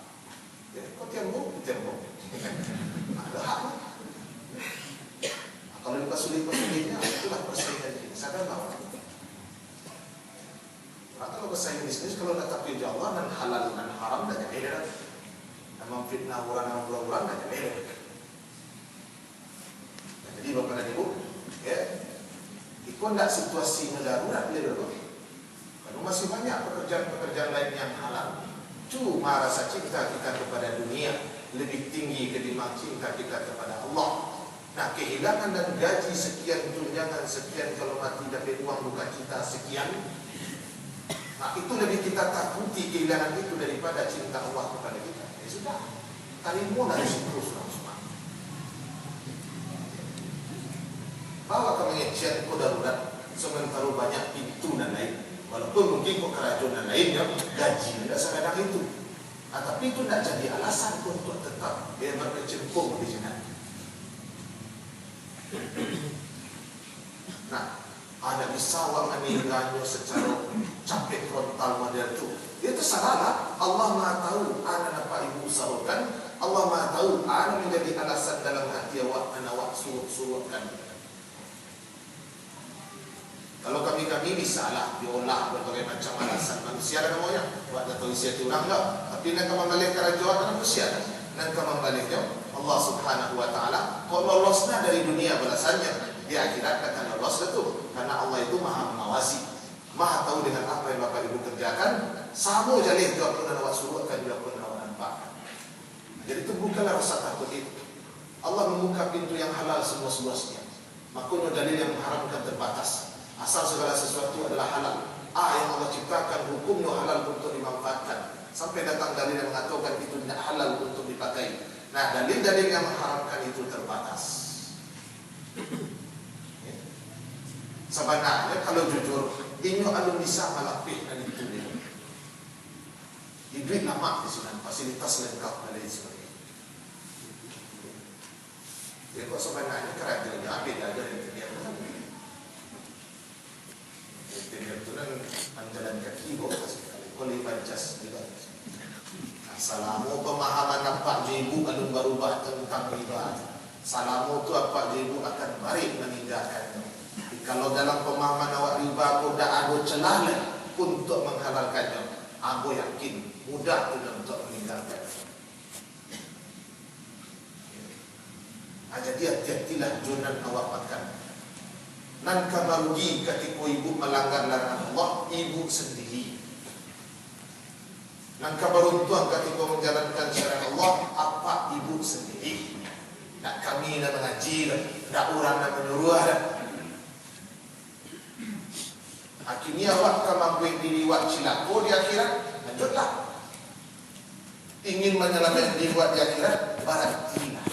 Ya, kau tembok. Ada hak. Kalau dipasulit-pasulitnya, itulah persaingan ini. Sadar bahawa bisnis kalau tak takut Allah dan halal dan haram dah jadi dah. Dan memfitnah orang dan orang dah jadi dah. Jadi Bapak dan Ibu, ya, ikut tak situasi darurat dia dulu. Kalau masih banyak pekerjaan-pekerjaan lain yang halal. Cuma rasa cinta kita kepada dunia lebih tinggi ketimbang cinta kita kepada Allah. Nah, kehilangan dan gaji sekian, tunjangan sekian, kalau mati dapat uang duka cita sekian. Nah, itu lebih kita takuti kehilangan itu daripada cinta Allah kepada kita. Ya sudah, terima dari situ semua. Bawa ke mengecian kau darurat, sementara banyak pintu dan lain. Walaupun mungkin kau kerajaan dan lainnya, gaji tidak sekadar itu. Nah, tapi itu tidak jadi alasan untuk tetap berkecimpung di sini. Nah, ada bisawang anilganyo secara capek frontal model itu salah. Allah Maha tahu ana apa ibu usahakan. Allah Maha tahu ana menjadi alasan dalam hati awak dan awak suruhkan. Kalau kami bisalah diolah berbagai macam alasan manusia dan namanya. Buat tak tahu isi hati orang tak. Tapi nak kembali ke rajaan dan manusia. Nak kembalinya Allah Subhanahu Wa Taala. Kalau lolosnya dari dunia balasannya, di akhirat akan lolos itu. Karena Allah itu Maha mengawasi, Maha tahu dengan apa yang Bapak Ibu kerjakan. Sama jalih jawab pun awak suruh akan jawab pun awak nampak. Jadi itu bukanlah rasa takut itu. Allah membuka pintu yang halal semua-semuanya. Makanya dalil yang mengharamkan terbatas. Asal segala sesuatu adalah halal. Yang Allah ciptakan hukumnya halal untuk dimanfaatkan. Sampai datang dalil yang mengatakan itu tidak halal untuk dipakai. Nah, dalil-dalil yang mengharamkan itu terbatas. Sebenarnya kalau jujur, ini alun bisa malapih dan itu dia. Duit lama di sana, fasilitas lengkap dan lain sebagainya. Jadi kok sebenarnya kerajaannya beda aja dari dia. Dia itu kan menjalan kaki bawa sekali. Oleh bancas juga. Salamu pemahaman apa ibu alun berubah tentang riba. Salamu tu apa ibu akan balik meninggalkan. Kalau dalam pemahaman awak riba aku dah ada celah untuk menghalalkannya, aku yakin mudah tidak untuk meninggalkan. Jadi hati-hatilah junan awak makan. Nan kabarugi ketika ibu melanggar larangan Allah, ibu sendiri. Nan kabaruntuan ketika menjalankan syariat Allah, apa ibu sendiri. Nak kami nak mengaji, nak orang nak menyuruh dah. Akhirnya awak mampu diriwat cilako di akhirat, lanjutlah. Ingin menyelamatkan diriwat di akhirat, berhentilah.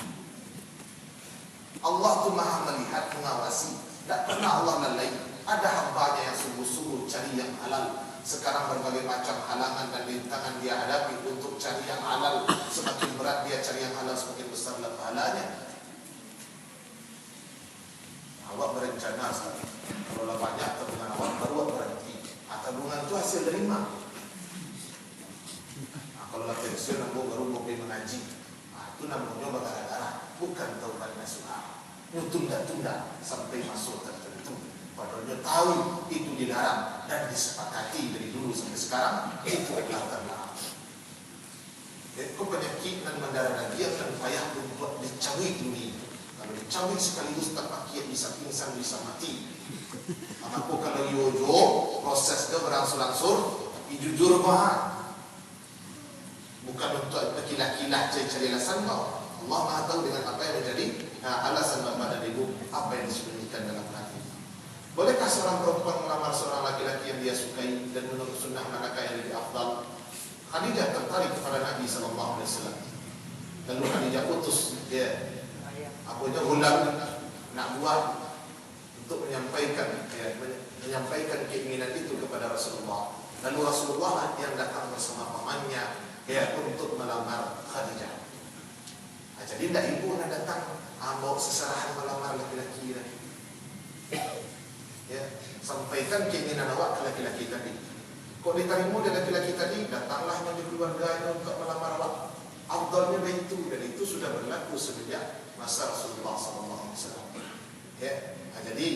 Allah tu Maha melihat, mengawasi. Tak pernah Allah lalai. Ada hambanya yang sungguh-sungguh cari yang halal. Sekarang berbagai macam halangan dan rintangan dia hadapi untuk cari yang halal. Semakin berat dia cari yang halal, semakin besarlah pahalanya. Awak berencana sekali. Kalau banyak tabungan awak baru awak berhenti. Tabungan itu hasil derima. Kalau pensiun ambo baru mau pergi mengaji. Itu namanya bagara-gara. Bukan taubat nasuha. Tunda-tunda sampai masuk tertentu. Padahal tahu itu dilarang dan disepakati dari dulu sampai sekarang. Itu adalah terlarang. Kau penyakit dan mendarah daging akan payah untuk dicawik dulu. Kalau dicawik sekaligus tak pakai bisa pingsan, bisa mati. Aku kalau yojo prosesnya berangsur-angsur, tapi jujur bah. Bukan untuk berkilah-kilah cari alasan kau. Allah Maha tahu dengan apa yang menjadi alasan bapak dan ibu, apa yang disembunyikan dalam hati. Bolehkah seorang perempuan melamar seorang laki-laki yang dia sukai dan menurut sunnah manakah yang lebih afdal? Khadijah tertarik kepada Nabi SAW. Lalu Khadijah putus dia. Apunya ulang nak buat untuk menyampaikan keinginan itu kepada Rasulullah. Lalu Rasulullah yang datang bersama pamannya untuk melamar Khadijah. Jadi tidak ibu nak datang bawa seserahan melamar laki-laki tadi. Sampaikan keinginan awak ke laki-laki tadi. Kau diterima dari laki-laki tadi, datanglah menjadi keluarganya untuk melamar awak. Afdalnya itu, dan itu sudah berlaku sejak masa Rasulullah SAW. Jadi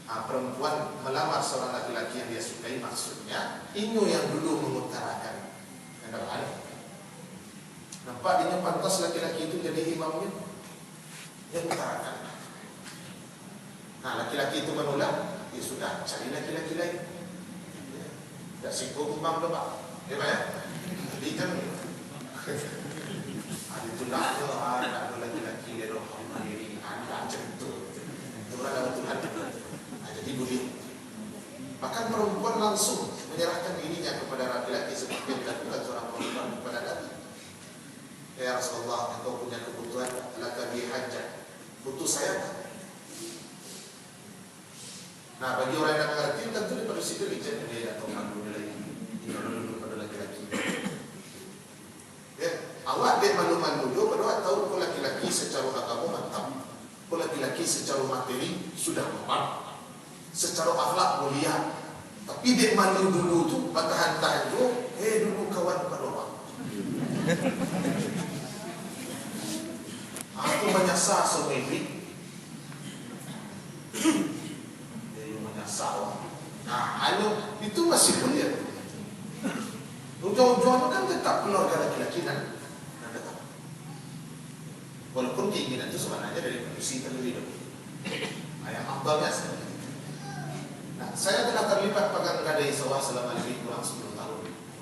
perempuan melamar seorang laki-laki yang dia sukai, maksudnya Inyo yang dulu mengutarakan. Kenapa? Nampak dia pantas laki-laki itu jadi imamnya? Dia utarakan. Nah, laki-laki itu menolak, ya sudah, cari laki-laki lain. Tak singgung imam tu, Pak. Ya, Pak ya? Jadi kan ada tunaknya, ada laki-laki dia roh diri, ada macam itu. Orang dalam Tuhan. Jadi boleh. Bahkan perempuan langsung menyerahkan dirinya kepada laki-laki seperti yang dilakukan seorang perempuan kepada Nabi. Ya Rasulullah, engkau punya kebutuhan, laka bi hajjah. Butuh saya. Nah, bagi orang yang mengerti, tentu daripada situ dia tak tahu malu dia lagi. Dia malu pada laki-laki. Ya, awak dia malu-malu dia, padahal tahu kau laki-laki secara agama mantap. Kau laki-laki secara materi sudah mampu. Secara akhlak mulia, tapi dia malu dulu tu, tahan-tahan tu, dulu kawan pada orang. Aku menyasar semedi, dia menyasar. Nah, itu masih boleh. Ujung-ujungnya kan tetap keluarga laki-laki dan tetap. Walaupun keinginan itu sebenarnya dari manusia terlebih dahulu. Yang ambalnya sekali. Nah, saya telah terlibat pegang gadai sawah selama lebih kurang 10 tahun.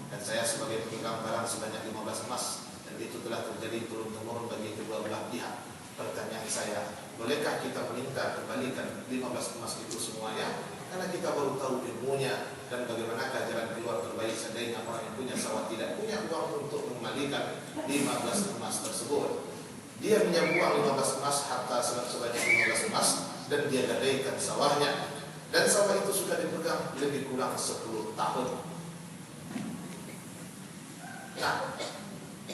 Dan saya sebagai pemegang barang sebanyak 15 emas. Dan itu telah terjadi turun-temurun bagi kedua belah pihak. Pertanyaan saya, bolehkah kita minta kembalikan 15 emas itu semuanya? Karena kita baru tahu ilmunya dan bagaimanakah jalan keluar terbaik seandainya orang yang punya sawah tidak punya uang untuk mengembalikan 15 emas tersebut. Dia menyabuang 15 emas, harta sebanyak 15 emas, dan dia gadaikan sawahnya. Dan sawah itu sudah dipegang lebih kurang 10 tahun. Nah,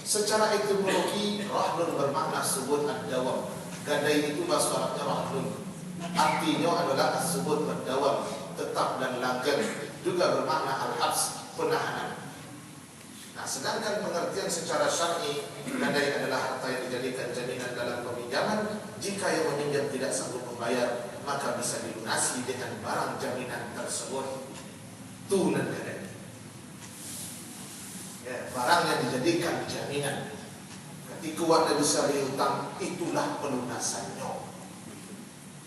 secara etimologi rahlun bermakna sebut ad-dawam. Gadai itu bahasa Arabnya rahlun. Artinya adalah sebut berdawam, tetap dan langgeng. Juga bermakna al-habs, penahanan. Nah, sedangkan pengertian secara syar'i, gadai adalah harta yang dijadikan jaminan dalam peminjaman. Jika yang meminjam tidak sanggup membayar, maka bisa dilunasi dengan barang jaminan tersebut. Tunan gadai. Ya, barang yang dijadikan jaminan. Ketika wadah bisa dihutang, itulah pelunasannya.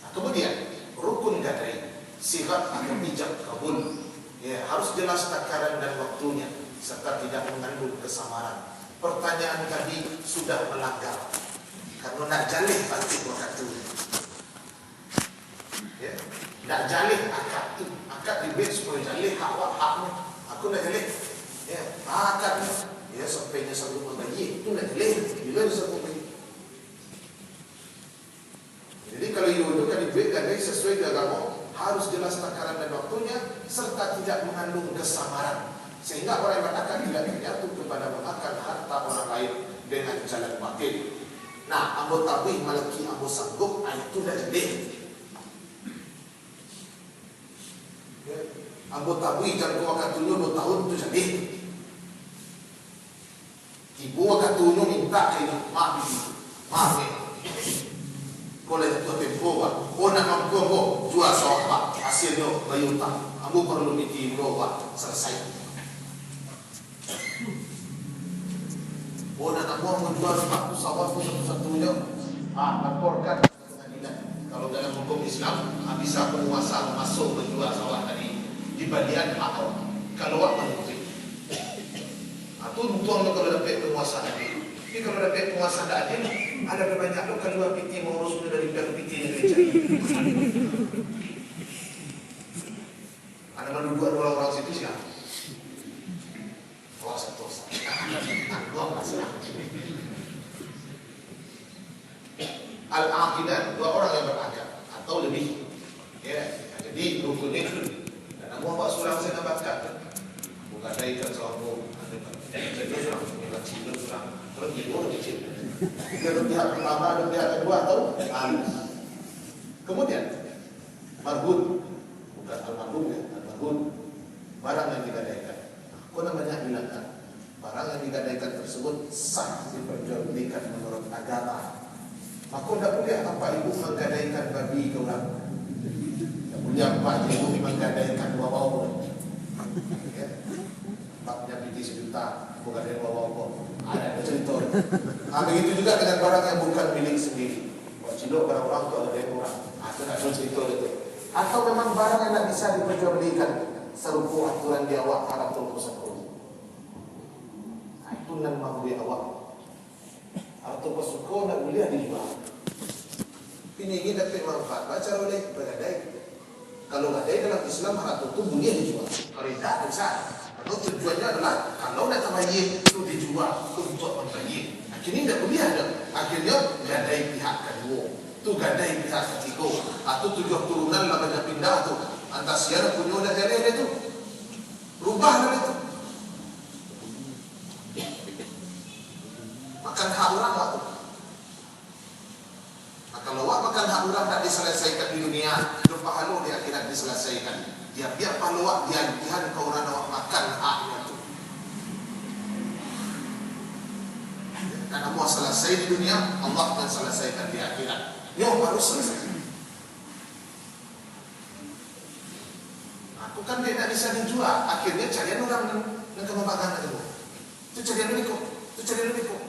Nah, kemudian rukun gadai, sirat atau ijab kabul, ya, harus jelas takaran dan waktunya, serta tidak mengandung kesamaran. Pertanyaan tadi sudah melanggar, karena nak jalih pasti waktu. Ya, nak jalih akad tu, akad dibet supaya jalih hak hakmu. Aku nak jalih, ya, akadnya, ya, sampainya sanggup membayar, itu nak jalih, bila dia sanggup membayar. Jadi kalau itu kan dibet gadai sesuai dengan agama, harus jelas takaran dan waktunya, serta tidak mengandung kesamaran, sehingga orang yang berakad tidak terjatuh kepada memakan harta orang lain dengan jalan batil. Nah, ambo tabih malaki ambo sanggup, itu dah jalih. Ambo tabui jangan kau akan tunjuk 2 tahun tu jadi. Ibu akan tunjuk minta ke ibu, maaf ni. Kau lagi tu tempo kan, kau nak mampu kau jual sawah hasilnya bayu tak. Ambo perlu mikir kau selesai. Kau nak mampu jual sawah tu satu-satunya, laporkan ke pengadilan. Kalau dalam hukum Islam, bisa penguasa masuk menjual sawah tadi di bagian hak orang. Kalau awak menuntut, atau tuangnya kalau dapat penguasa adil. Tapi kalau dapat penguasa tak adil, ada banyak tu kalau piti mengurus dari pihak piti yang dicari. Ada malu 2 orang situ siapa? Awak satu aku masalah. Al-aqidah 2 orang yang berakad atau lebih. Ya, jadi rukun itu. Namun Pak Surang saya nambatkan, bukan dari kan seorang jadi surang punya kecil surang, terus ibu kecil. Kalau pihak pertama dan pihak kedua tahu halus. Kemudian marhun, bukan al-marhum ya, al-marhun, barang yang digadaikan. Aku namanya bilangkan, barang yang digadaikan tersebut sah diperjualbelikan menurut agama. Aku tidak boleh apa ibu menggadaikan babi ke orang. Tidak boleh. Yang Pak Ibu menggadaikan bawah ya. Pak punya PT 1 juta, bukan dari bawah ada cerita. Begitu juga dengan barang yang bukan milik sendiri. Cilok barang orang tu ada yang kurang. Itu nak cerita itu. Atau memang barang yang tak bisa diperjualbelikan, serupa aturan di awak harap terpusat. Itu nan mahuli awak. Atau pasuko nak boleh dijual. Ini ingin dapat manfaat. Baca oleh bergadai. Kalau gadai dalam Islam harap itu boleh dijual. Kalau tidak, bisa. Kalau tujuannya adalah kalau nak tabayyin itu dijual untuk membayyin. Akhirnya tidak boleh ada. Akhirnya gadai pihak kedua. Tu gadai pihak ketiga. Atau tujuh turunan lah banyak pindah tu. Antas siapa punya dah jadi dia tu. Rubah dah itu. Makan hak orang lah tu. Kalau awak makan hak orang tak diselesaikan di dunia, hidup pahala di akhirat diselesaikan. Biar pahala awak dihantihan kau orang awak makan haknya tu. Karena mau selesai di dunia, Allah akan selesaikan di akhirat. Yo harus selesai. Aku kan dia tak bisa dijual. Akhirnya carian orang nak kemabakan itu. Itu carian mereka.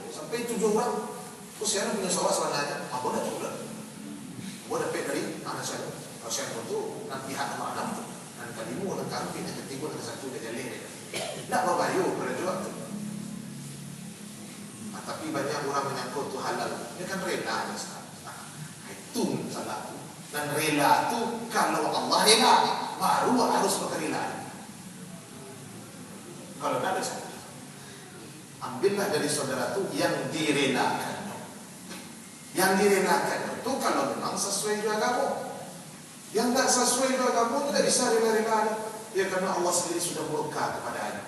Sampai 7 orang. Terus saya punya sawah selanjutnya. Apa dah tu? Gua dapat dari anak saya. Kalau saya tu nak pihak mana tu? Dan kalimu nak kambing yang ketiga dan satu dia jalan dia. Tak bayu pada jual tu. Tapi banyak orang menyangkut tu halal. Ini kan rela itu salah tu. Dan rela tu kalau Allah rela, baru harus berrela. Kalau tak ada salah. Ambillah dari saudara tu yang direlakan. Yang direlakan itu kalau memang sesuai dengan agama. Yang tak sesuai dengan agama tidak bisa rela-rela. Ya karena Allah sendiri sudah murka kepadanya.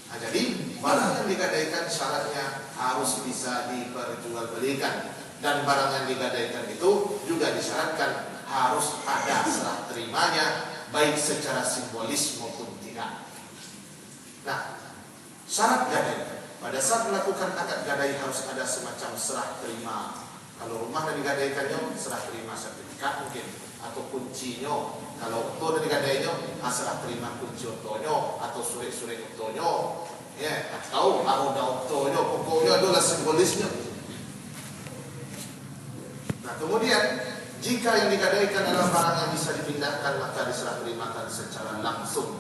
Jadi barang yang digadaikan syaratnya harus bisa diperjualbelikan. Dan barang yang digadaikan itu juga disyaratkan harus ada serah terimanya, baik secara simbolis maupun tidak. Nah, syarat gadai. Pada saat melakukan akad gadai harus ada semacam serah terima. Kalau rumah yang digadaikannya, serah terima sertifikat mungkin. Atau kuncinya. Kalau auto yang digadainya, serah terima kunci autonya. Atau surat-surat autonya. Ya, atau roda autonya. Pokoknya adalah simbolisnya. Nah, kemudian jika yang digadaikan adalah barang yang bisa dipindahkan, maka diserah terimakan secara langsung.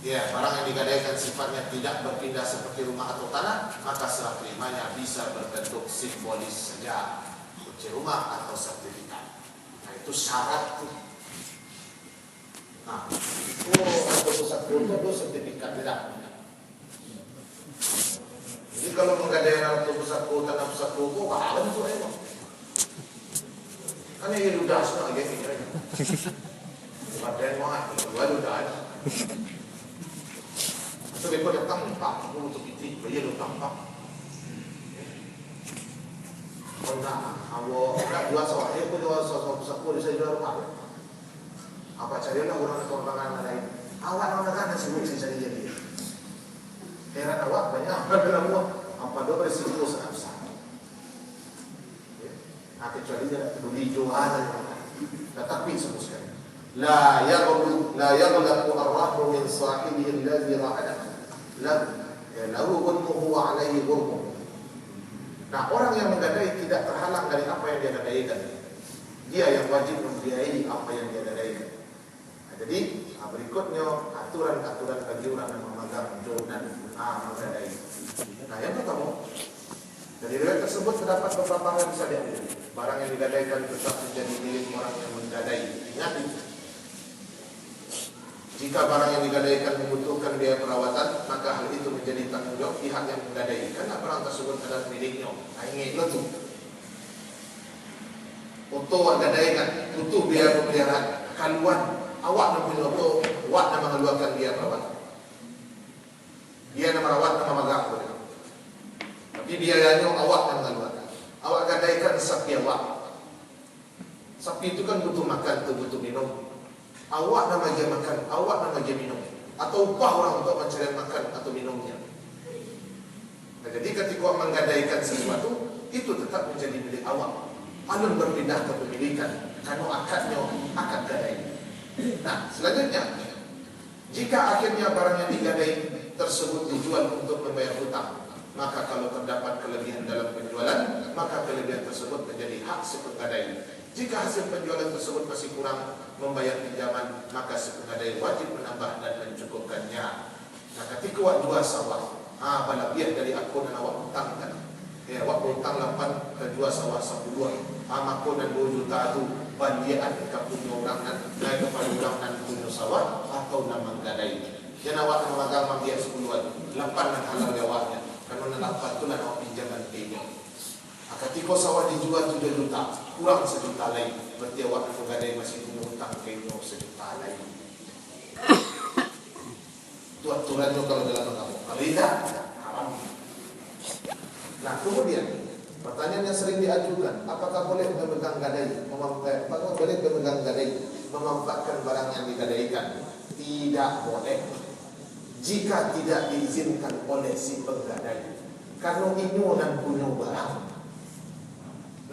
Ya, barang yang digadaikan sifatnya tidak berpindah seperti rumah atau tanah, maka serah terimanya bisa berbentuk simbolis saja. Kunci rumah atau sertifikat. Nah, itu syarat tu. Nah, atau pusat kerja itu sertifikat tidak. Jadi kalau menggadaikan atau pusat kerja tanah pusat kerja, apa itu emang? Kan ini ludah semua lagi ni. Badan mahal, dua ludah. So mereka datang nampak, aku untuk itu, dia datang nampak. Kalau nak jual sawah, aku jual sawah pusat kerja, saya jual rumah. Apa carilah orang kembangan lain. Awak orang nak sibuk saya cari dia. Heran awak banyak dalam buah. Apa dia berisiko sangat besar. Kecuali dia peduli jualan. Tetapi semua sekali. La yaghlaqu ar-rahmu min sahibihi alladhi ra'ada. Lahu ghunmuhu wa alayhi ghurmuh. Nah, orang yang menggadai tidak terhalang dari apa yang dia gadaikan. Dia yang wajib membiayai apa yang dia gadaikan. Nah, jadi berikutnya aturan-aturan bagi orang yang memegang jual dan menggadai. Nah, yang pertama, dari riwayat tersebut terdapat beberapa hal yang bisa diambil. Barang yang digadaikan tetap menjadi milik orang yang menggadai. Ingat itu. Jika barang yang digadaikan membutuhkan biaya perawatan, maka hal itu menjadi tanggung jawab pihak yang menggadai. Karena barang tersebut adalah miliknya. Ingatlah tu. Untuk awak gadaikan, butuh biaya pemeliharaan. Kaluan, awak nak punya auto, awak nak mengeluarkan biaya perawatan. Dia nak merawat, nak memegang boleh. Tapi biayanya awak nak mengeluarkan. Awak gadaikan sapi awak. Sapi itu kan butuh makan, butuh minum. Awak nak bagi makan, awak nak bagi minum. Atau upah orang untuk mencari makan atau minumnya. Nah, jadi ketika awak menggadaikan sesuatu, itu tetap menjadi milik awak. Alun berpindah ke pemilikan. Karena akadnya akad gadai. Nah, selanjutnya, jika akhirnya barang yang digadai tersebut dijual untuk membayar hutang, maka kalau terdapat kelebihan dalam penjualan, maka kelebihan tersebut menjadi hak si penggadai. Jika hasil penjualan tersebut masih kurang membayar pinjaman, maka si penggadai wajib menambah dan mencukupkannya. Nah, ketika awak jual sawah, balabiah dari akun dan awak hutang kan, awak hutang 8 ke jual sawah 10, makon dan 2 juta tu bandian ke punya orang dan naik kepada orang dan punya sawah atau nama gadai. Jangan awak memagang mambiak 10 8 dan halal jawabnya. Kalau nak 8 tu nak awak pinjaman dia. Ketika sawah dijual 7 juta, kurang 1 juta lain, berarti awak penggadai masih punya hutang kena 1 juta lain. Itu aturannya kalau dalam agama. Kalau tidak, haram. Nah, kemudian pertanyaan yang sering diajukan, apakah boleh memegang gadai, memanfaatkan barang yang digadaikan? Tidak boleh. Jika tidak diizinkan oleh si penggadai, karena ini dan punya barang.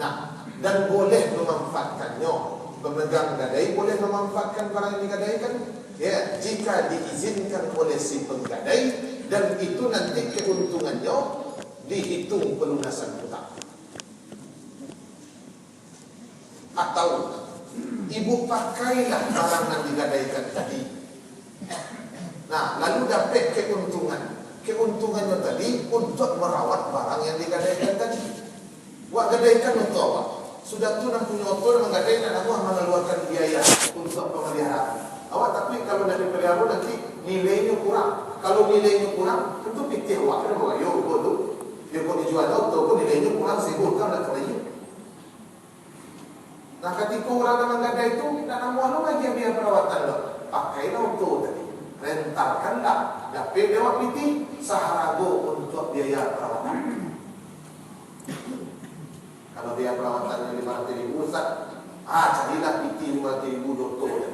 Nah, dan boleh memanfaatkannya. Pemegang gadai boleh memanfaatkan barang yang digadaikan, ya, jika diizinkan oleh si penggadai, dan itu nanti keuntungannya dihitung pelunasan hutang. Atau ibu pakailah barang yang digadaikan tadi. Nah, lalu dapat keuntungannya tadi untuk merawat barang yang digadaikan tadi. Wak gadaikan untuk awak. Sudah tu nak punya otor menggadaikan, awak mengeluarkan biaya untuk pemeliharaan. Awak tapi kalau nak dipelihara nanti nilainya kurang. Kalau nilainya kurang, tentu fikir awak kena bawa yo tu. Dia kau dijual atau kau nilainya kurang sibuk kau nak kerja. Nah, ketika orang nak menggadai itu nak namuan lagi biaya perawatan lo. Pakailah untuk tadi. Rentalkanlah. Dapat dia awak piti saharago untuk biaya perawatan. Kalau dia perawatannya 500,000 Ustaz, carilah PT 500,000 doktor.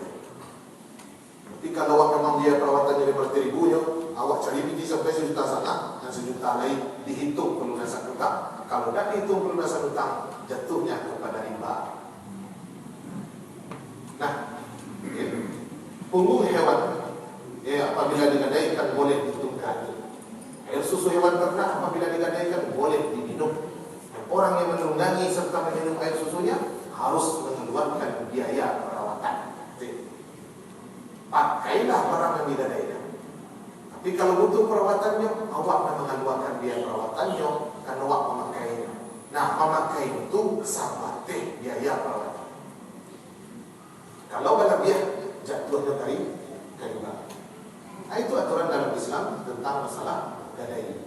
Tapi kalau awak memang dia perawatannya 500,000 nya, awak cari PT sampai 1 juta sana dan 1 juta lain dihitung pelunasan hutang. Kalau tak dihitung pelunasan hutang, jatuhnya kepada riba. Nah, punggung hewan, apabila digadaikan boleh ditukar. Air susu hewan ternak apabila digadaikan boleh diminum. Orang yang menunggangi serta meminum air susunya harus mengeluarkan biaya perawatan. Pakailah barang yang digadaikan. Tapi kalau butuh perawatannya, awak mengeluarkan biaya perawatannya karena awak memakainya. Nah, memakai itu sabateh biaya perawatan. Kalau berlebihan, jatuhnya dari riba. Nah, itu aturan dalam Islam tentang masalah gadai.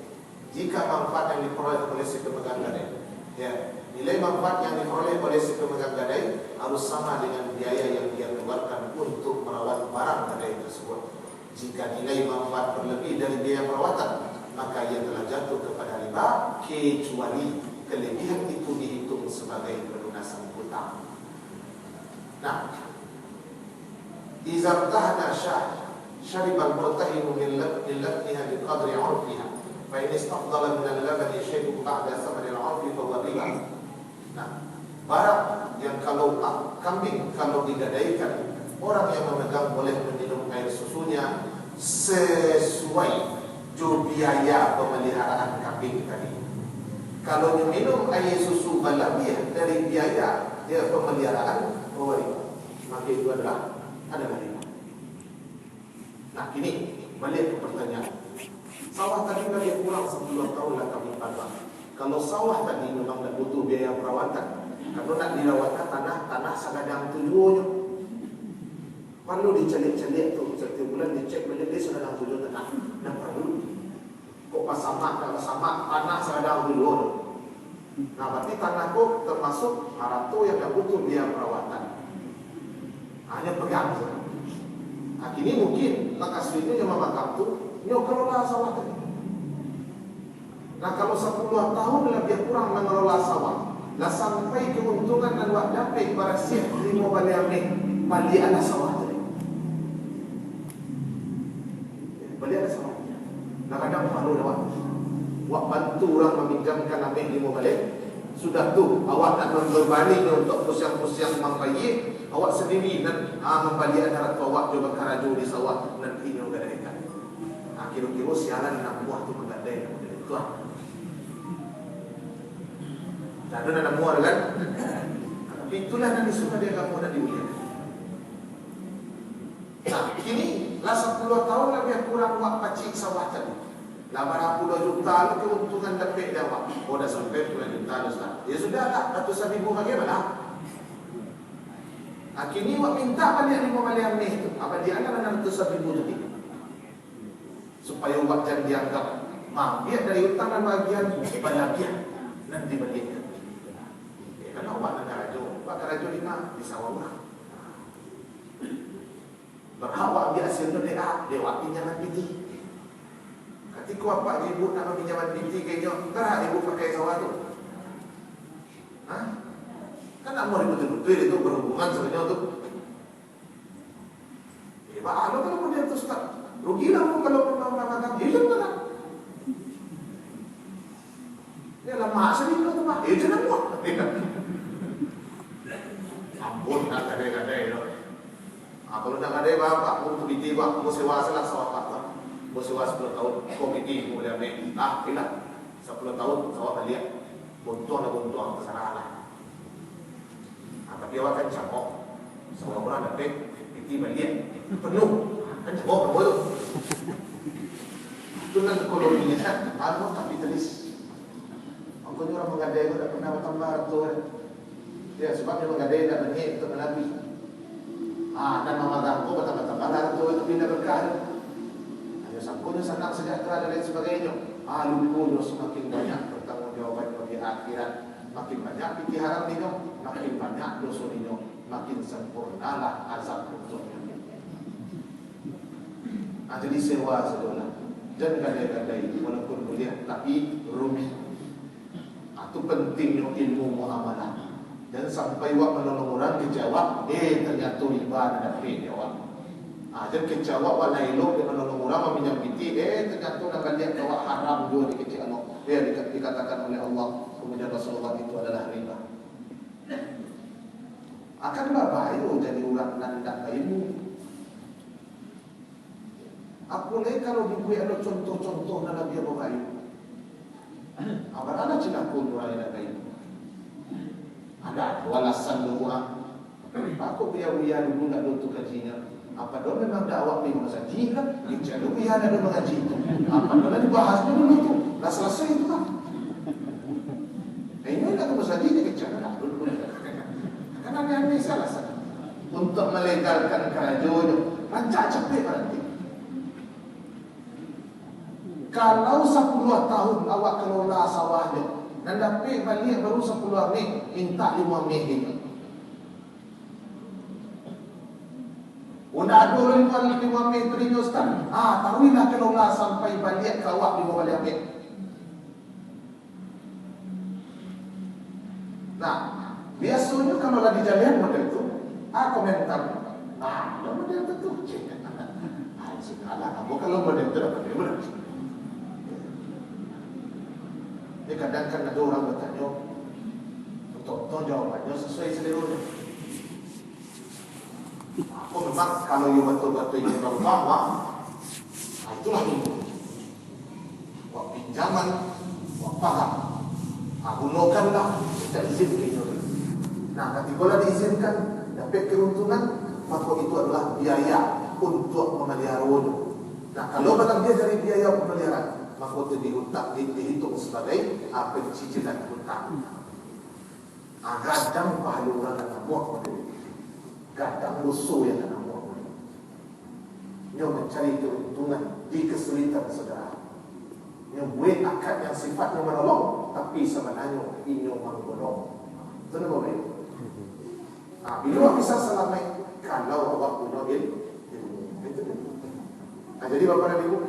Jika manfaat yang diperoleh oleh si pemegang gadai, ya, nilai manfaat yang diperoleh oleh si pemegang gadai harus sama dengan biaya yang dia keluarkan untuk merawat barang gadai tersebut. Jika nilai manfaat berlebih dari biaya perawatan, maka ia telah jatuh kepada riba, kecuali kelebihan itu dihitung sebagai pelunasan hutang. Nah, idza tahna syaribal murtahimu min labniha biqadri 'urfiha. Fa'in istafdala minal labani syai'un ba'da samanil 'urfi fahuwa riba. Nah, barang yang kalau kambing kalau digadaikan, orang yang memegang boleh meminum air susunya sesuai biaya pemeliharaan kambing tadi. Kalau diminum air susu berlebih dari biaya dia pemeliharaan, fahuwa riba. Maka itu adalah riba. Nah, ini balik ke pertanyaan. Sawah tadi lagi kurang 10 tahun lah kami tanam. Kalau sawah tadi memang tak butuh biaya perawatan, kalau nak dirawatkan tanah sekadang tujuhnya, perlu dicelik-celik tu setiap bulan dicek balik dia sekadang tujuh tanah. Dan perlu kok pasamak kalau samak tanah sekadang tujuh. Nah, berarti tanahku termasuk harap tu yang tak butuh biaya perawatan. Hanya pegang saja. Nah, kini mungkin lekas itu yang memakam tu nyo kelola sawah tadi. Nah, kalau 10 tahun lebih kurang mengelola sawah, dah sampai keuntungan dan wak dapat berasih 5 balik ada sawah tadi. Balik ada sawah. Nah, kadang malu dah wak bantu orang meminjamkan ambil 5 balik. Sudah tu awak nak berbalik untuk pusiang-pusiang membayar, awak sendiri dan membalik darat awak coba karajo di sawah dan ini juga ada ikan. Kira-kira sialan nak buah tu menggadai model itu dan ada muar kan. Tapi itulah Nabi sunnah dia kamu nak diuliakan. Nah, kini lah 10 tahun lebih kurang wak pacik sawah tadi. 80 juta lu keuntungan dapat dia wak. Oh dah sampai 10 juta dah Ustaz. Ya sudah lah, ratusan ribu bagaimana? Kini wak minta balik 5 balik ni itu. Apa dia akan ratusan ribu tadi? Supaya wak jangan dianggap biar dari hutang dan bagian bagian nanti balikkan. Karena wak nak rajo di sawah orang. Berhawak dia hasilnya dia waktu pinjaman PT. Ketika bapak ibu nak pinjaman PT kayaknya terah ibu pakai sawah tu. Kan nak mau betul-betul itu berhubungan sebenarnya tu. Pak Alo kalau dia tu Ustaz, rugilah pun kalau pernah hidup tak? Dia lama sendiri tu Pak, jangan buat. Ampun nak kadai-kadai tu. Kalau nak ada bapak, mau biti bapak, mau sewa salah sawah bapak, mau sewa 10 tahun, kau biti boleh ambil, bila 10 tahun sawah balik, buntuang kesana lah. Tapi awak kan cakap, sawah orang dapat biti balik penuh, kan cakap betul. Itu kan koloninya kan, kapitalis. Aku ni orang menggadai, aku tak pernah bertambah tu. Ya sebabnya menggadai tak benih untuk melabih. Dan memadamku betapa-betapa itu pindah berkah. Hanya sangkunya senang sejahtera dan lain sebagainya. Lumpur semakin banyak pertanggungjawaban di akhirat, makin banyak fikih haram nino, makin banyak dosa nino, makin sempurnalah azab untuknya. Jadi sewa sedolah, jangan gadai-gadai walaupun mulia tapi rugi. Itu pentingnya ilmu muamalah. Dan sampai wak menolong orang kejawab, ternyata riba ada pin jawab. Dan kejawab wak lailok dia menolong orang meminjam piti, ternyata nak lihat bahwa haram juga dikecil Allah. Dia dikatakan oleh Allah kemudian Rasulullah itu adalah riba. Akanlah bayu jadi orang nandak ilmu. Apalagi kalau dibuat ada contoh-contoh dalam dia bayu. Apa ada cilakun orang yang ilmu. Ada walasan doa. Aku biar dulu nak duduk kajinya. Apa doa memang dakwah ni masa jika kita dulu biar ada mengaji. Apa doa dibahas dulu tu. Dah selesai itu kan. Ini nak masa jika kita nak dulu. Karena ni salah satu untuk melegalkan kerajaan. Rancak capek berarti. Kalau 10 tahun awak kelola sawahnya. Dan dapat balik baru 10 mil, minta 5 mil ini. Udah ada 5 mil terima Ustaz. Taruhlah kelola sampai balik kawak 5 balik mil. Nah, biasanya kalau lagi jalan model itu, komentar. Model itu. Sudahlah, kamu kalau model itu dapat dia benar. Kadang kan ada orang bertanya, betul-betul jawabannya sesuai selera. Aku memang kalau you betul-betul ingin berubah, itulah ilmu. Wak pinjaman, wak paham. Gunakanlah, kita izinkan. Nah, ketika diizinkan, dapat keuntungan, maka itu adalah biaya untuk memelihara wudhu. Nah, kalau betul dia dari biaya pemeliharaan, maka itu dihitung sebagai cicilan hutang. Gadang pahala orang yang buat gadang musuh yang nak buat. Dia mencari keuntungan di kesulitan saudara. Dia buat akad yang sifatnya menolong, tapi sebenarnya ini mengolong. Itu nama baik. Bila bisa selamat kalau awak punya ilmu. Jadi bapa dan ibu,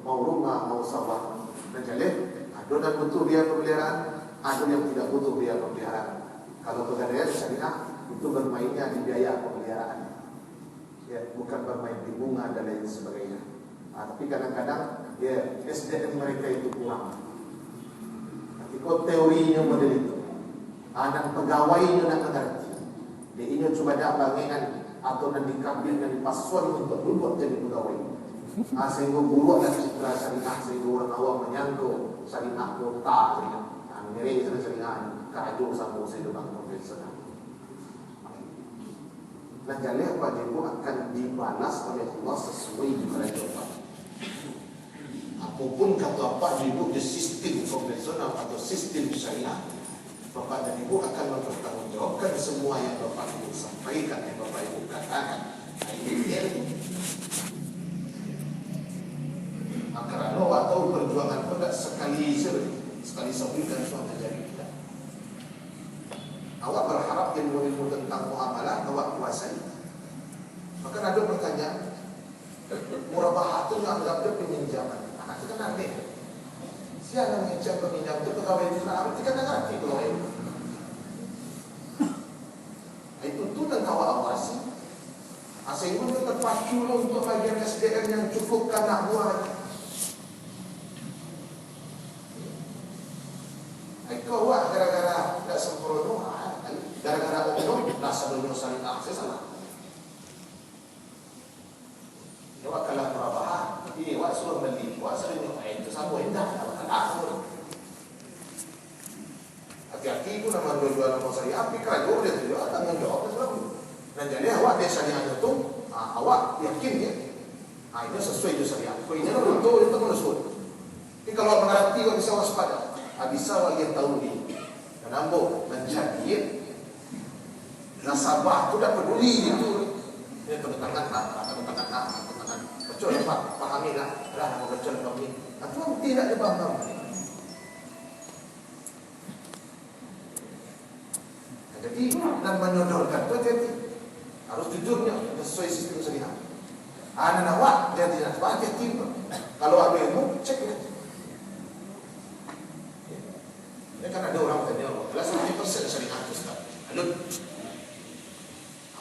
mau rumah, mau sawah dan jalan, ada yang butuh biaya pemeliharaan, ada yang tidak butuh biaya pemeliharaan. Kalau pegadaian syariah itu bermainnya di biaya pemeliharaan, ya, bukan bermain di bunga dan lain sebagainya. Tapi kadang-kadang ya SDM mereka itu kurang. Ketika teorinya model itu, dan pegawainya nak mengerti, Dia ini cuma ada bangengan atau nanti dikambil dan dipasuan untuk duduk jadi pegawai. Sehingga buruh dan citra syariah, sehingga orang awam menyangkau syariah kota. Mereka syariah kajung sama usaha depan profesional. Dan jalih wajib akan dibalas oleh Allah sesuai dengan jawaban. Apapun kata apa ibu di sistem konvensional atau sistem syariah, Bapak dan Ibu akan mempertanggungjawabkan semua yang Bapak Ibu sampaikan, yang Bapak Ibu katakan. Maka kalau atau perjuangan pada sekali sebutkan suatu jadi tidak. Awak berharap ilmu-ilmu tentang muamalah awak kuasai. Maka ada pertanyaan, murabahah itu anggap dia peminjaman. Itu kan aneh. Siapa yang peminjam itu pegawai Islam? Itu kan ngerti pegawai. Itu dan awak awasi. Sehingga kita terpacu untuk bagian SDM yang cukup anak buah. Itu awak gara-gara tidak sempurna. Gara-gara oknum, rasa dunia saling akses salah. Awak kalah murabahah. Ini awak suruh beli, awak sering itu sama indah, awak hati-hati pun nama dua-dua nama saya, api kerajaan dia tidak tanggung jawab selalu. Dan jadi awak dia syariah itu, awak yakin ya, ini sesuai dengan syariah. Kau ini lah betul itu menusuk. Tapi kalau mengerti awak bisa waspada, bisa awak yang tahu ni, dan ambo menjadi nasabah tu tak peduli itu. Dia tangan betul Pak, pahami lah, nama betul pahami. Atau tidak dipaham. Jadi dan menyodorkan itu jadi harus jujurnya sesuai sistem syariah. Anak awak dia tidak pakai tim. Kalau ada ilmu cek ya. Ini kan ada orang tanya, kelas 100% syariah Ustaz. Alun.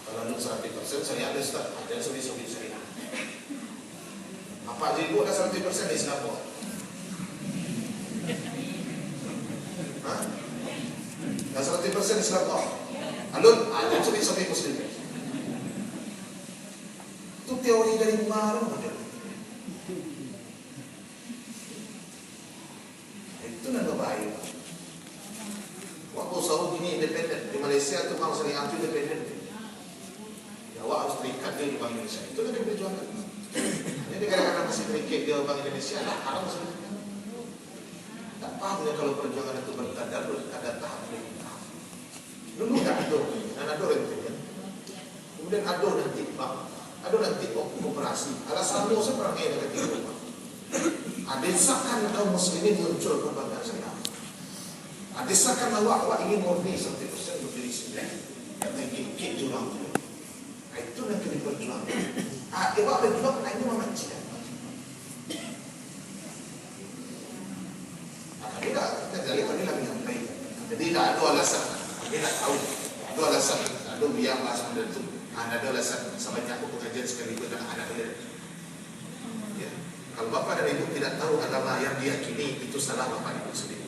Kalau alun 100% syariah Ustaz, ada suri-suri syariah. Apa jadi buat 100% Islam kok? Hah? Dan 100% Islam kok? Alun, ada suri-suri Muslim. Itu teori dari mana model? Itu nama baik. Waktu Saudi ini independen, di Malaysia itu kalau syariah itu independen. Ya, awak harus terikat dia di Bank Indonesia. Itu kan dia berjuangkan. Jadi kadang-kadang masih terikat dia Bank Indonesia, lah haram sekali. Tak paham ya kalau perjuangan itu bertandar, ada tahap demi tahap. Dulu tak ada, dan ada rentunya. Kemudian ada nanti bank, ada nanti kooperasi. Alasan itu seperti yang ketiga. Ada desakan kaum muslimin muncul perbandingan syariah. Ada desakan awak ingin murni 100% berdiri sendiri. Yang tinggi jurang itu. Itu yang kena diperjuangkan. Awak berjuang, ini memancing. Kita jadi kami lagi sampai. Jadi tidak ada alasan. Kami tak tahu. Ada alasan. Ada biar alasan itu. Ada alasan. Sampai aku pengajian sekali itu dan anak dia. Ya. Kalau bapa dan ibu tidak tahu agama yang diyakini, itu salah bapa ibu sendiri.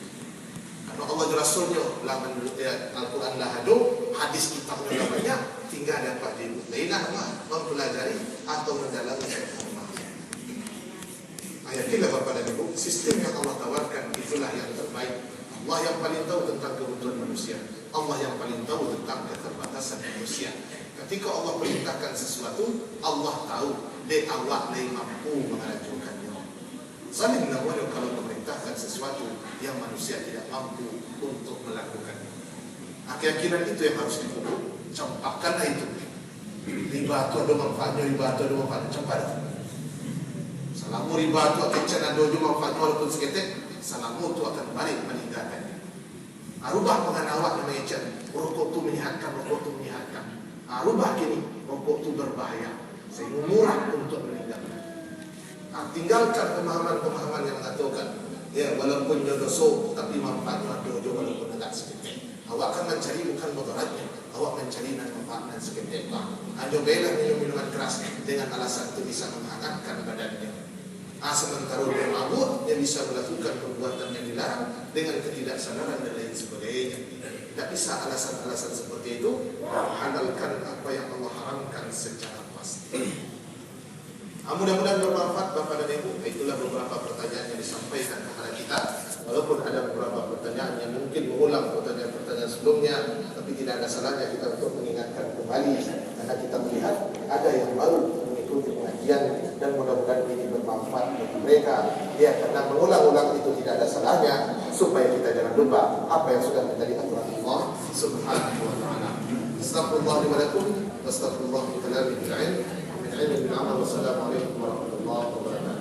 Karena Allah dan Rasulnya Al-Quran lahadu, hadis kitabnya banyak, tinggal dapat ibu. Lainlah mempelajari atau mendalami agama. Yakinlah bapa dan ibu, sistem yang Allah tawarkan itulah yang terbaik. Allah yang paling tahu tentang kebutuhan manusia. Allah yang paling tahu tentang keterbatasan manusia. Ketika Allah perintahkan sesuatu, Allah tahu dia awak dia mampu mengajukannya. Saling namun kalau memerintahkan sesuatu yang manusia tidak mampu untuk melakukannya. Keyakinan itu yang harus dipupuk. Campakkanlah itu. Riba itu ada manfaatnya, riba itu ada manfaatnya. Campak. Salamu riba itu akan cina dojo manfaatnya walaupun seketik. Salamu itu akan balik meninggalkannya. Rubah pengan awak yang mengecat. Rokok itu menyehatkan, rokok itu menyehatkan. Rubah kini, rokok itu berbahaya. Sehingga murah untuk meninggalkan. Tinggalkan pemahaman-pemahaman yang mengatakan ya walaupun dia dosa tapi manfaatnya dojo walaupun agak sedikit. Awak akan mencari bukan mudaratnya, awak mencari manfaatnya sedikit. Cobalah minum minuman keras dengan alasan itu bisa menghangatkan badannya. Sementara dia mabuk, dia bisa melakukan perbuatan yang dilarang dengan ketidaksadaran dan lain sebagainya. Tidak bisa alasan-alasan seperti itu menghalalkan apa yang Allah haramkan secara pasti. Mudah-mudahan bermanfaat Bapak dan Ibu. Itulah beberapa pertanyaan yang disampaikan kepada kita. Walaupun ada beberapa pertanyaan yang mungkin mengulang pertanyaan-pertanyaan sebelumnya, tapi tidak ada salahnya kita untuk mengingatkan kembali, karena kita melihat ada yang baru mengikuti pengajian, dan mudah-mudahan ini bermanfaat bagi mereka. Ya, karena mengulang-ulang itu tidak ada salahnya, supaya kita jangan lupa apa yang sudah menjadi aturan Allah Subhanahu wa taala. Astagfirullah wa lakum, astagfirullah wa kalamil ilm. Wassalamualaikum warahmatullahi wabarakatuh.